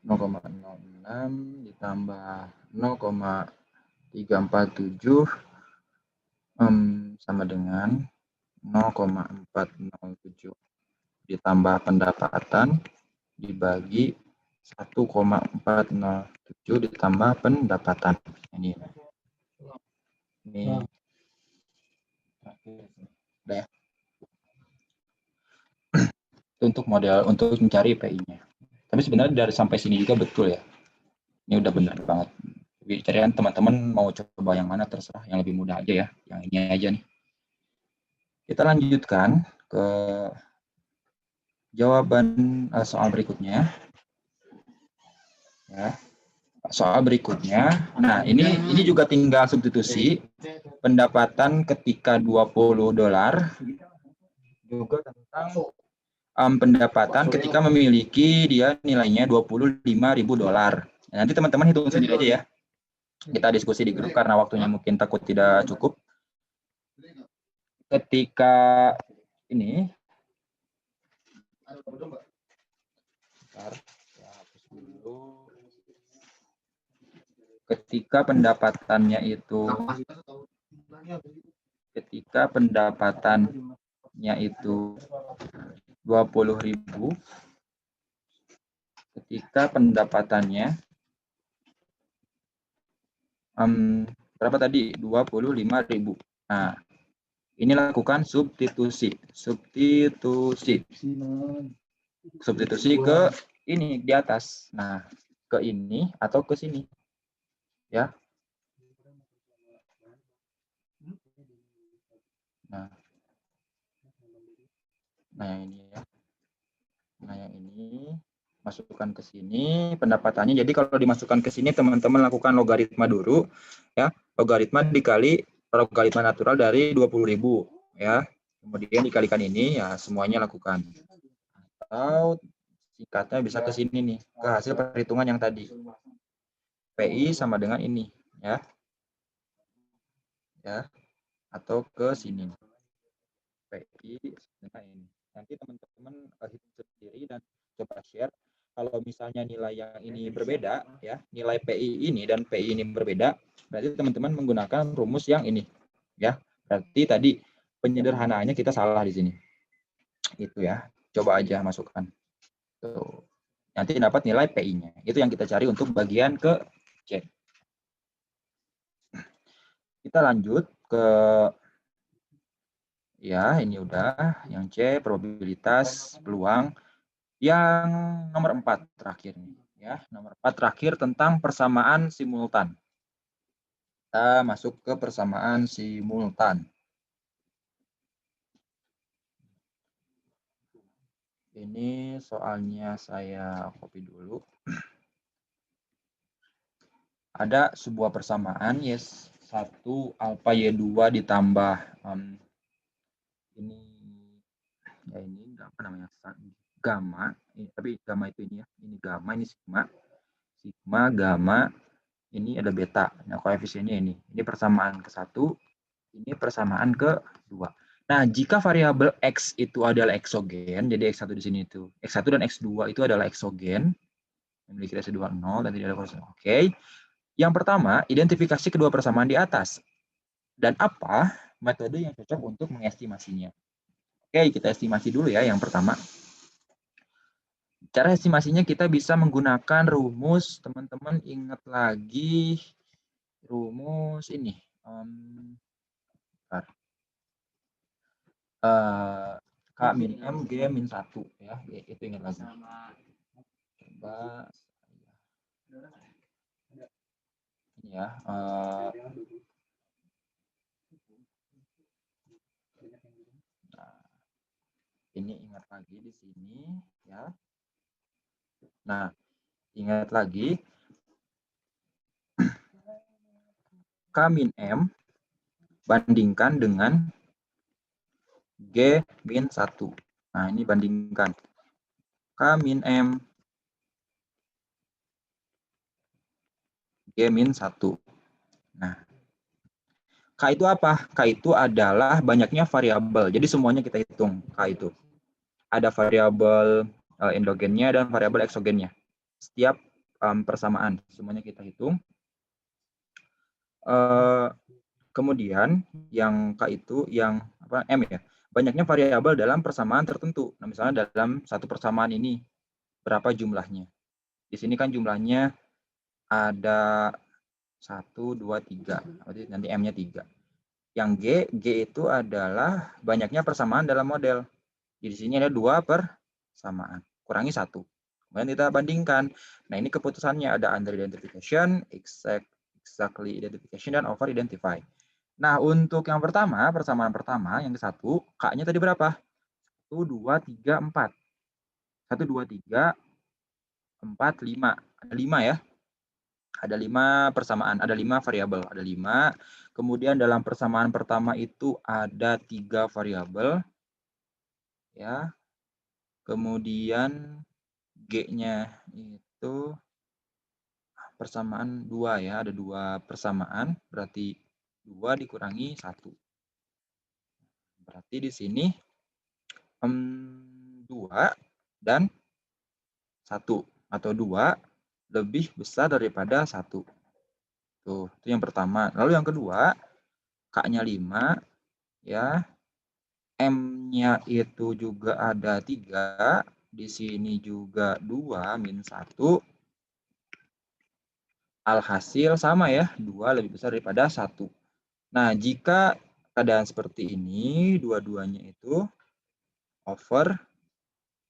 0,06 ditambah 0,347 sama dengan 0,407 ditambah pendapatan dibagi 1,407 ditambah pendapatan. Ini udah ya. Untuk model untuk mencari PI-nya. Tapi sebenarnya dari sampai sini juga betul ya. Ini udah benar banget. Carian teman-teman mau coba yang mana terserah, yang lebih mudah aja ya. Yang ini aja nih. Kita lanjutkan ke jawaban soal berikutnya. Ya. Soal berikutnya. Nah, ini juga tinggal substitusi pendapatan ketika $20 juga tentang pendapatan ketika memiliki dia nilainya $25.000. Nah, nanti teman-teman hitung sendiri aja ya. Kita diskusi di grup karena waktunya mungkin takut tidak cukup. Ketika ini ketika pendapatannya itu ketika pendapatannya itu 20.000, ketika pendapatannya berapa tadi? 25.000. Nah, ini lakukan substitusi ke ini di atas. Nah, ke ini atau ke sini. Ya. Nah, yang ini ya. Nah, yang ini masukkan ke sini pendapatannya. Jadi kalau dimasukkan ke sini teman-teman lakukan logaritma dulu ya. Logaritma dikali logaritma natural dari 20.000 ya. Kemudian dikalikan ini ya, semuanya lakukan. Atau singkatnya bisa ke sini nih, ke hasil perhitungan yang tadi. PI sama dengan ini ya. Ya. Atau ke sini. PI dengan ini. Nanti teman-teman hitung sendiri dan coba share. Kalau misalnya nilai yang ini berbeda, ya nilai PI ini dan PI ini berbeda, berarti teman-teman menggunakan rumus yang ini, ya. Berarti tadi penyederhanaannya kita salah di sini. Itu ya. Coba aja masukkan. Tuh. Nanti dapat nilai PI-nya. Itu yang kita cari untuk bagian ke C. Kita lanjut ke ya, ini udah yang C, probabilitas peluang. Yang nomor 4 terakhir nih ya, nomor 4 terakhir tentang persamaan simultan. Kita masuk ke persamaan simultan. Ini soalnya saya copy dulu. Ada sebuah persamaan Y1 alfa Y2 ditambah ini ya, ini apa namanya, gamma, tapi gamma itu ini ya, ini gamma, ini sigma, gamma, ini ada beta. Nah, koefisiennya ini persamaan ke-1, ini persamaan ke-2. Nah, jika variabel X itu adalah eksogen, jadi X1 di sini itu, X1 dan X2 itu adalah eksogen, memiliki residual 0 dan tidak ada korelasi. Oke. Yang pertama, identifikasi kedua persamaan di atas. Dan apa metode yang cocok untuk mengestimasinya? Oke, kita estimasi dulu ya yang pertama. Cara estimasinya kita bisa menggunakan rumus, teman-teman ingat lagi rumus ini. K min M, G min 1 ya, itu ingat lagi. Coba ini ya. Ini ingat lagi di sini ya. Nah, ingat lagi K min M bandingkan dengan G min 1. Nah, ini bandingkan K min M G min 1. Nah, K itu apa? K itu adalah banyaknya variabel. Jadi semuanya kita hitung K itu. Ada variabel endogennya dan variabel eksogennya. Setiap persamaan semuanya kita hitung. Kemudian yang K itu yang M ya. Banyaknya variabel dalam persamaan tertentu. Nah, misalnya dalam satu persamaan ini berapa jumlahnya? Di sini kan jumlahnya ada 1, 2, 3. Berarti nanti M-nya 3. Yang G itu adalah banyaknya persamaan dalam model. Di sini ada 2 persamaan. Kurangi 1. Kemudian kita bandingkan. Nah, ini keputusannya ada under identification, exactly identification, dan over identify. Nah, untuk yang pertama, persamaan pertama, yang ke-1, K-nya tadi berapa? 1, 2, 3, 4. 1, 2, 3, 4, 5. Ada 5 ya. Ada 5 persamaan, ada 5 variabel, ada 5. Kemudian dalam persamaan pertama itu ada 3 variabel. Ya. Kemudian G-nya itu persamaan 2 ya, ada 2 persamaan, berarti 2 dikurangi 1. Berarti di sini 2 dan 1 atau 2 lebih besar daripada 1. Tuh, itu yang pertama. Lalu yang kedua, K-nya 5 ya. M-nya itu juga ada 3, di sini juga 2 min 1. Alhasil sama ya, 2 lebih besar daripada 1. Nah, jika keadaan seperti ini, dua-duanya itu over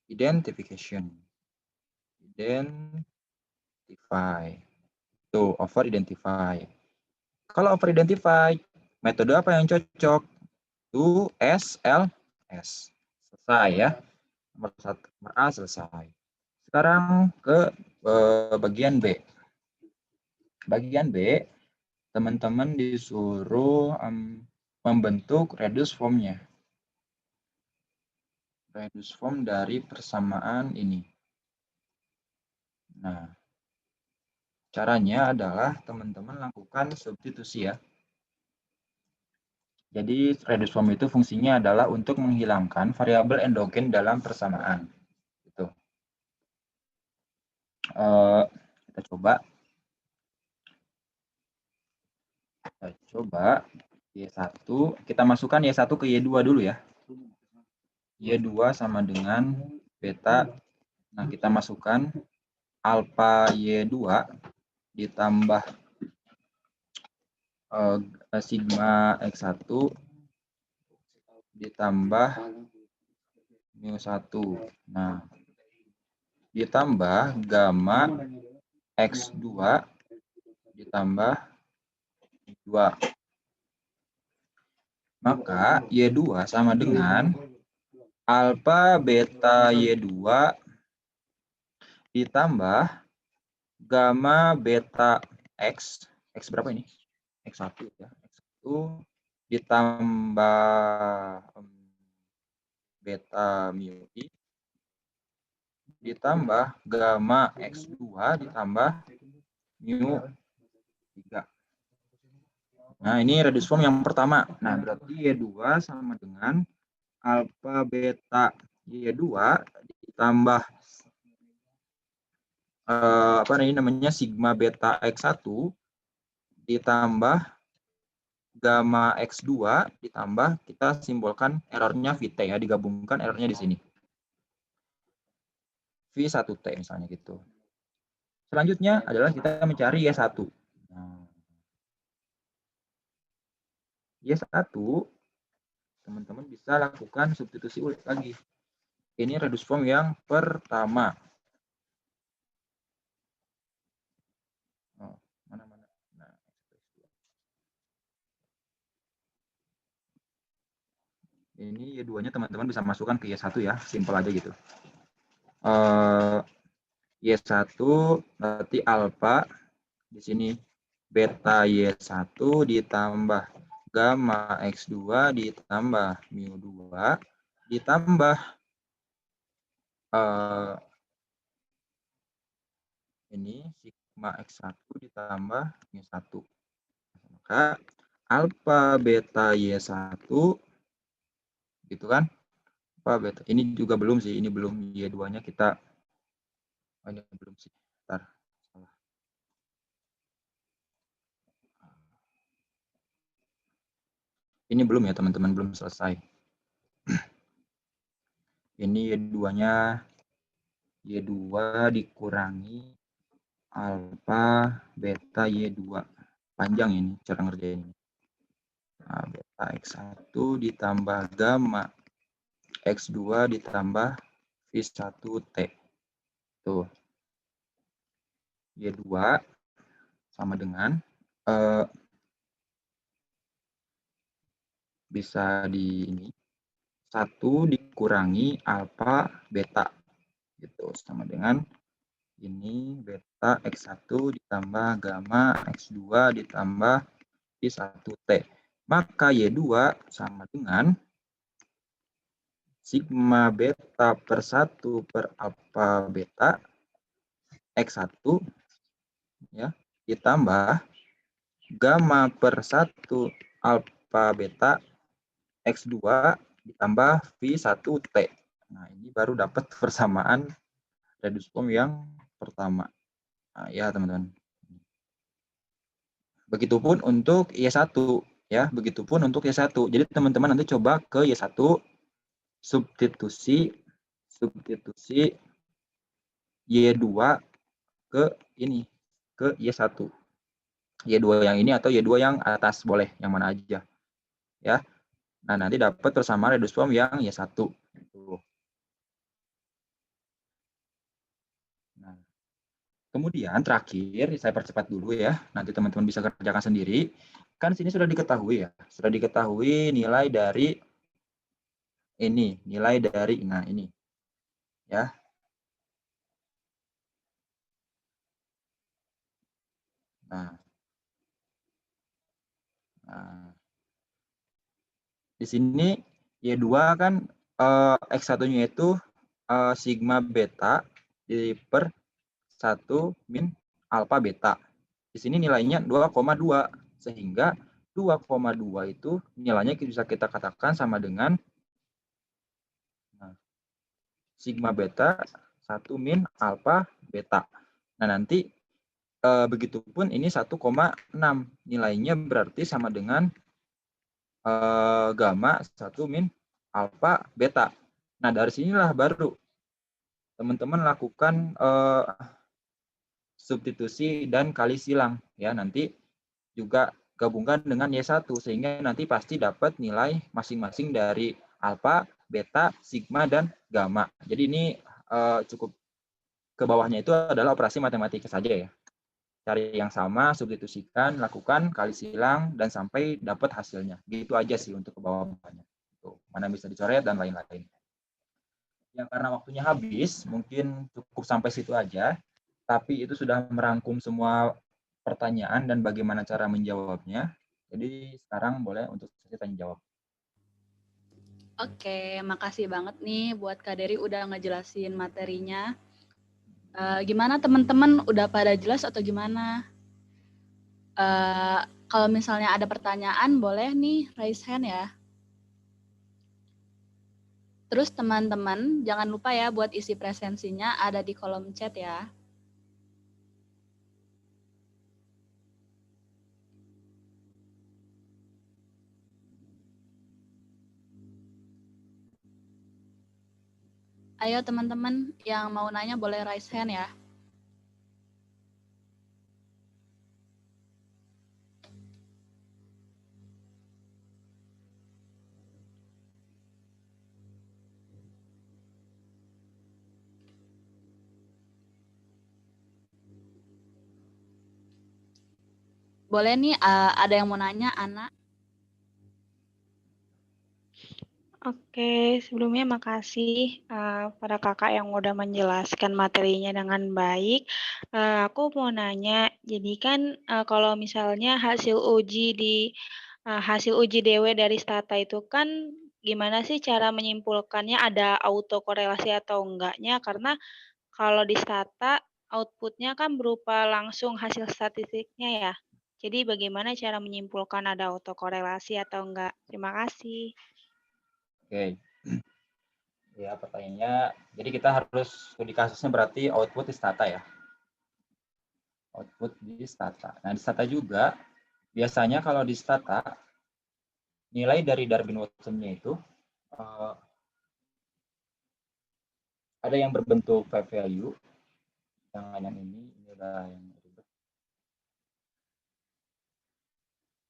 identification. Identify. Tuh, over identify. Kalau over identify, metode apa yang cocok? Itu SLS. Selesai ya. Nomor A selesai. Sekarang ke bagian B. Bagian B, teman-teman disuruh membentuk reduce form-nya. Reduce form dari persamaan ini. Nah, caranya adalah teman-teman lakukan substitusi ya. Jadi reduce form itu fungsinya adalah untuk menghilangkan variabel endogen dalam persamaan. Gitu. Kita coba. Y1, kita masukkan Y1 ke Y2 dulu ya. Y2 sama dengan beta. Nah, kita masukkan alfa Y2 ditambah sigma X1 ditambah mu1. Nah, ditambah gamma X2 ditambah 2. Maka Y2 sama dengan alfa beta Y2 ditambah gamma beta X. X berapa ini? X1 ya. X1 ditambah beta mu I ditambah gamma X2 ditambah mu 3. Nah, ini reduce form yang pertama. Nah, berarti Y2 sama dengan alfa beta Y2 ditambah apa ini namanya sigma beta X1 ditambah gamma X2 ditambah kita simbolkan errornya VT ya, digabungkan errornya di sini. V1T misalnya gitu. Selanjutnya adalah kita mencari Y1. Nah, Y1 teman-teman bisa lakukan substitusi ulit lagi. Ini reduce form yang pertama. Oh, mana-mana. Nah, ini Y2-nya teman-teman bisa masukkan ke Y1 ya, simpel aja gitu. Y1 berarti alfa, di sini beta Y1 ditambah gamma X2 ditambah mu2 ditambah ini sigma X1 ditambah mu1. Maka alfa beta Y1 gitu kan alfa, beta. Ini juga belum sih, ini belum Y2-nya kita. Oh, ini belum sih. Bentar. Salah. Ini belum ya teman-teman, belum selesai. Ini Y2-nya Y2 dikurangi alfa beta Y2. Panjang ini cara ngerjain. Nah, beta X1 ditambah gamma X2 ditambah V1T. Tuh. Y2 sama dengan bisa di ini 1 dikurangi alfa beta gitu sama dengan ini beta X1 ditambah gamma X2 ditambah V1T. Maka Y2 sama dengan sigma beta per 1 per alfa beta X1 ya ditambah gamma per 1 alfa beta X2 ditambah V1T. Nah, ini baru dapat persamaan radius form yang pertama. Nah, ya, teman-teman. Begitupun untuk Y1 ya, begitupun untuk Y1. Jadi teman-teman nanti coba ke Y1 substitusi Y2 ke ini, ke Y1. Y2 yang ini atau Y2 yang atas boleh, yang mana aja. Ya. Nah, nanti dapat persamaan radius form yang Y1. Nah, kemudian terakhir, saya percepat dulu ya, nanti teman-teman bisa kerjakan sendiri. Kan sini sudah diketahui ya, sudah diketahui nilai dari ini, nah ini. Ya. Nah, di sini Y2 kan X1-nya itu sigma beta per 1 min alfa beta. Di sini nilainya 2,2 sehingga 2,2 itu nilainya bisa kita katakan sama dengan sigma beta 1 min alfa beta. Nah, nanti begitupun ini 1,6 nilainya berarti sama dengan gamma 1 min alfa beta. Nah, dari sinilah baru teman-teman lakukan substitusi dan kali silang ya, nanti juga gabungkan dengan Y1 sehingga nanti pasti dapat nilai masing-masing dari alfa, beta, sigma dan gamma. Jadi ini cukup ke bawahnya itu adalah operasi matematika saja ya. Cari yang sama, substitusikan, lakukan kali silang dan sampai dapat hasilnya. Gitu aja sih untuk ke bawahnya. Tuh, mana bisa dicoret dan lain-lain. Ya, karena waktunya habis, mungkin cukup sampai situ aja. Tapi itu sudah merangkum semua pertanyaan dan bagaimana cara menjawabnya. Jadi sekarang boleh untuk sesi tanya jawab. Oke, makasih banget nih buat Kak Dery udah ngejelasin materinya. Gimana teman-teman, udah pada jelas atau gimana? Kalau misalnya ada pertanyaan, boleh nih raise hand ya. Terus teman-teman, jangan lupa ya buat isi presensinya ada di kolom chat ya. Ayo teman-teman yang mau nanya boleh raise hand ya. Boleh nih, ada yang mau nanya, Ana? Oke, sebelumnya makasih pada kakak yang udah menjelaskan materinya dengan baik. Aku mau nanya, jadi kan kalau misalnya hasil uji DW dari Stata itu kan gimana sih cara menyimpulkannya, ada autokorelasi atau enggaknya? Karena kalau di Stata outputnya kan berupa langsung hasil statistiknya ya. Jadi bagaimana cara menyimpulkan ada autokorelasi atau enggak? Terima kasih. Oke. Ya, pertanyaannya, jadi kita harus studi kasusnya berarti output di stata ya. Output di stata. Nah, di stata juga, biasanya kalau di stata, nilai dari Darwin-Watson-nya itu ada yang berbentuk p-value, yang ini udah yang ribet.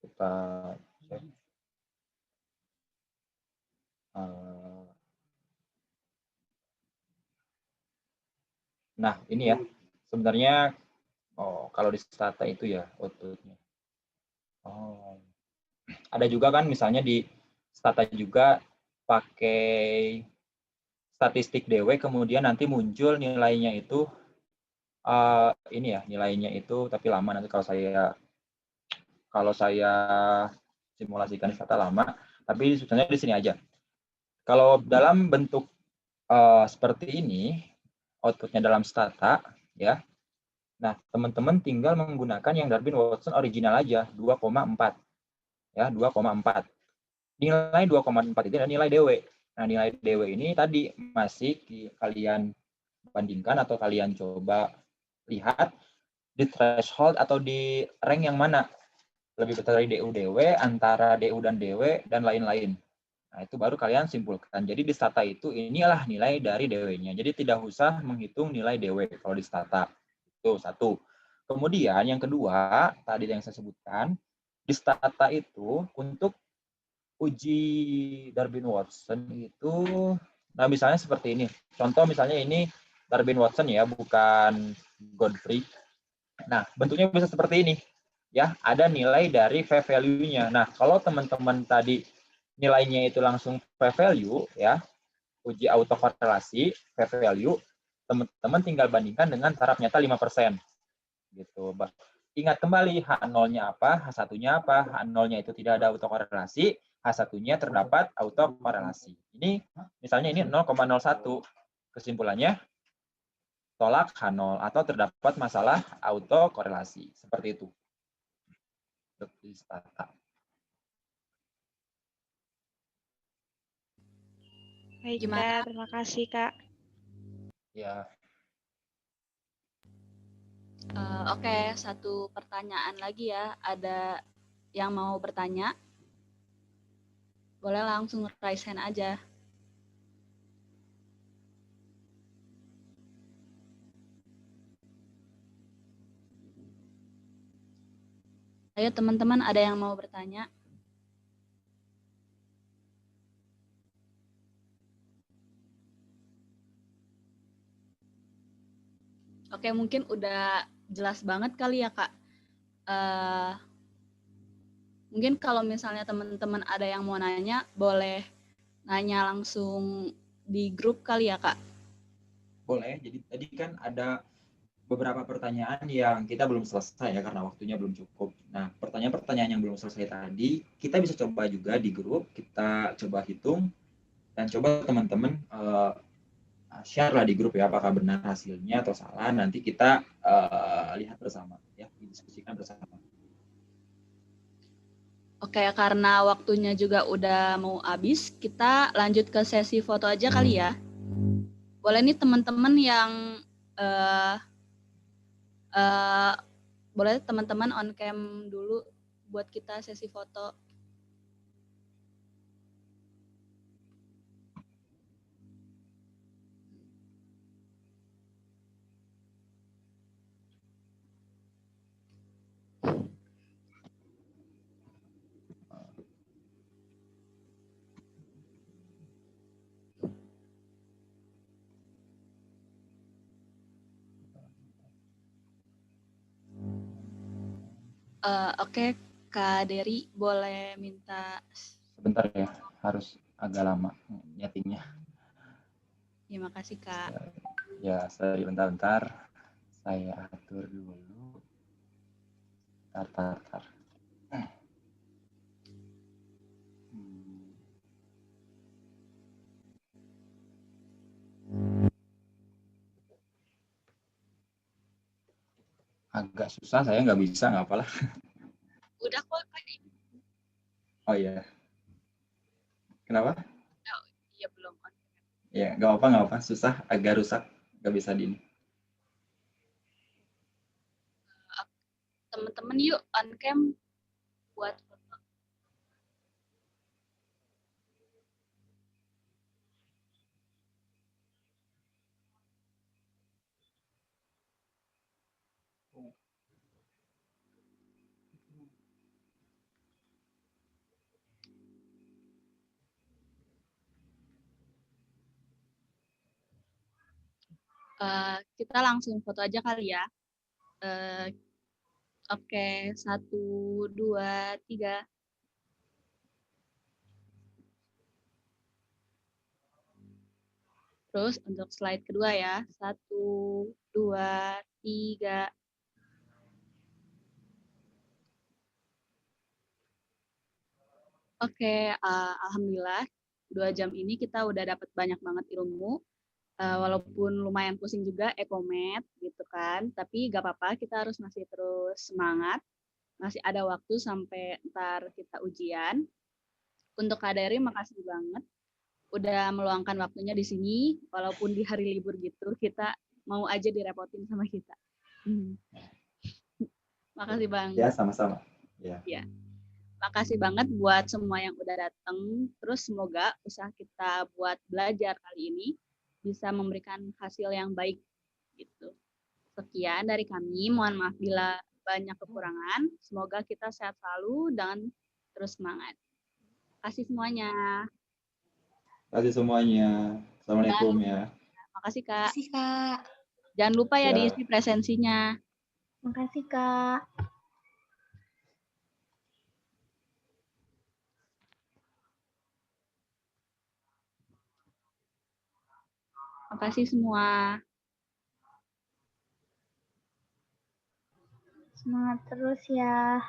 Kita cek. Nah, ini ya, sebenarnya kalau di stata itu ya outputnya. Ada juga kan misalnya di stata juga pakai statistik DW, kemudian nanti muncul nilainya itu ini ya, nilainya itu tapi lama nanti kalau saya simulasikan di stata lama, tapi sebenarnya di sini aja. Kalau dalam bentuk seperti ini, outputnya dalam stata, ya. Nah, teman-teman tinggal menggunakan yang Darwin-Watson original aja, 2,4. Ya, 2,4. Nilai 2,4 itu adalah nilai DW. Nah, nilai DW ini tadi masih kalian bandingkan atau kalian coba lihat di threshold atau di rank yang mana. Lebih besar dari DU DW, antara DU dan DW, dan lain-lain. Nah, itu baru kalian simpulkan. Jadi di stata itu inilah nilai dari DW-nya. Jadi tidak usah menghitung nilai DW kalau di stata. Itu satu. Kemudian yang kedua, tadi yang saya sebutkan, di stata itu untuk uji Darwin-Watson itu, nah misalnya seperti ini. Contoh misalnya ini Darwin-Watson ya, bukan Godfrey. Nah, bentuknya bisa seperti ini. Ya, ada nilai dari p-value-nya. Nah, kalau teman-teman tadi nilainya itu langsung p-value ya, uji autokorelasi p-value, teman-teman tinggal bandingkan dengan taraf nyata 5%. Gitu. Ingat kembali H0-nya apa, H1-nya apa. H0-nya itu tidak ada autokorelasi, H1-nya terdapat autokorelasi. Ini misalnya ini 0,01. Kesimpulannya tolak H0 atau terdapat masalah autokorelasi. Seperti itu. Baik, Gimana? Kak. Terima kasih, Kak. Ya. Oke, satu pertanyaan lagi ya. Ada yang mau bertanya? Boleh langsung raise hand aja. Ayo teman-teman, ada yang mau bertanya? Oke, mungkin udah jelas banget kali ya, Kak. Mungkin kalau misalnya teman-teman ada yang mau nanya, boleh nanya langsung di grup kali ya, Kak? Boleh. Jadi tadi kan ada beberapa pertanyaan yang kita belum selesai ya karena waktunya belum cukup. Nah, pertanyaan-pertanyaan yang belum selesai tadi kita bisa coba juga di grup, kita coba hitung dan coba teman-teman share lah di grup ya apakah benar hasilnya atau salah. Nanti kita lihat bersama ya, didiskusikan bersama. Oke, karena waktunya juga udah mau habis, kita lanjut ke sesi foto aja kali ya. Boleh nih teman-teman yang boleh teman-teman on cam dulu buat kita sesi foto. Oke, Kak Dery boleh minta. Sebentar ya, harus agak lama nyetingnya. Terima kasih, Kak. Ya, sorry bentar-bentar. Saya atur dulu. Tar. Agak susah, saya nggak bisa, nggak apalah. Udah kok, Kak. Oh iya. Kenapa? Oh, iya belum. Ya, nggak apa-apa. Susah, agak rusak, nggak bisa di ini. Teman-teman yuk on cam buat foto. Kita langsung foto aja kali ya. Oke, 1, 2, 3. Terus untuk slide kedua ya. 1, 2, 3. Oke, alhamdulillah 2 jam ini kita udah dapat banyak banget ilmu. Walaupun lumayan pusing juga ekomed gitu kan, tapi gak apa-apa, kita harus masih terus semangat. Masih ada waktu sampai ntar kita ujian. Untuk Kak Dery, makasih banget udah meluangkan waktunya di sini, walaupun di hari libur gitu, kita mau aja direpotin sama kita. Makasih Ya, banget. sama-sama. Ya. Ya. Makasih banget buat semua yang udah datang. Terus semoga usaha kita buat belajar kali ini bisa memberikan hasil yang baik gitu. Sekian dari kami. Mohon maaf bila banyak kekurangan. Semoga kita sehat selalu dan terus semangat. Kasih semuanya. Terima kasih semuanya. Assalamualaikum ya. Makasih Kak. Makasih, Kak. Jangan lupa ya Ya. diisi presensinya. Makasih, Kak. Makasih semua. Semangat terus ya.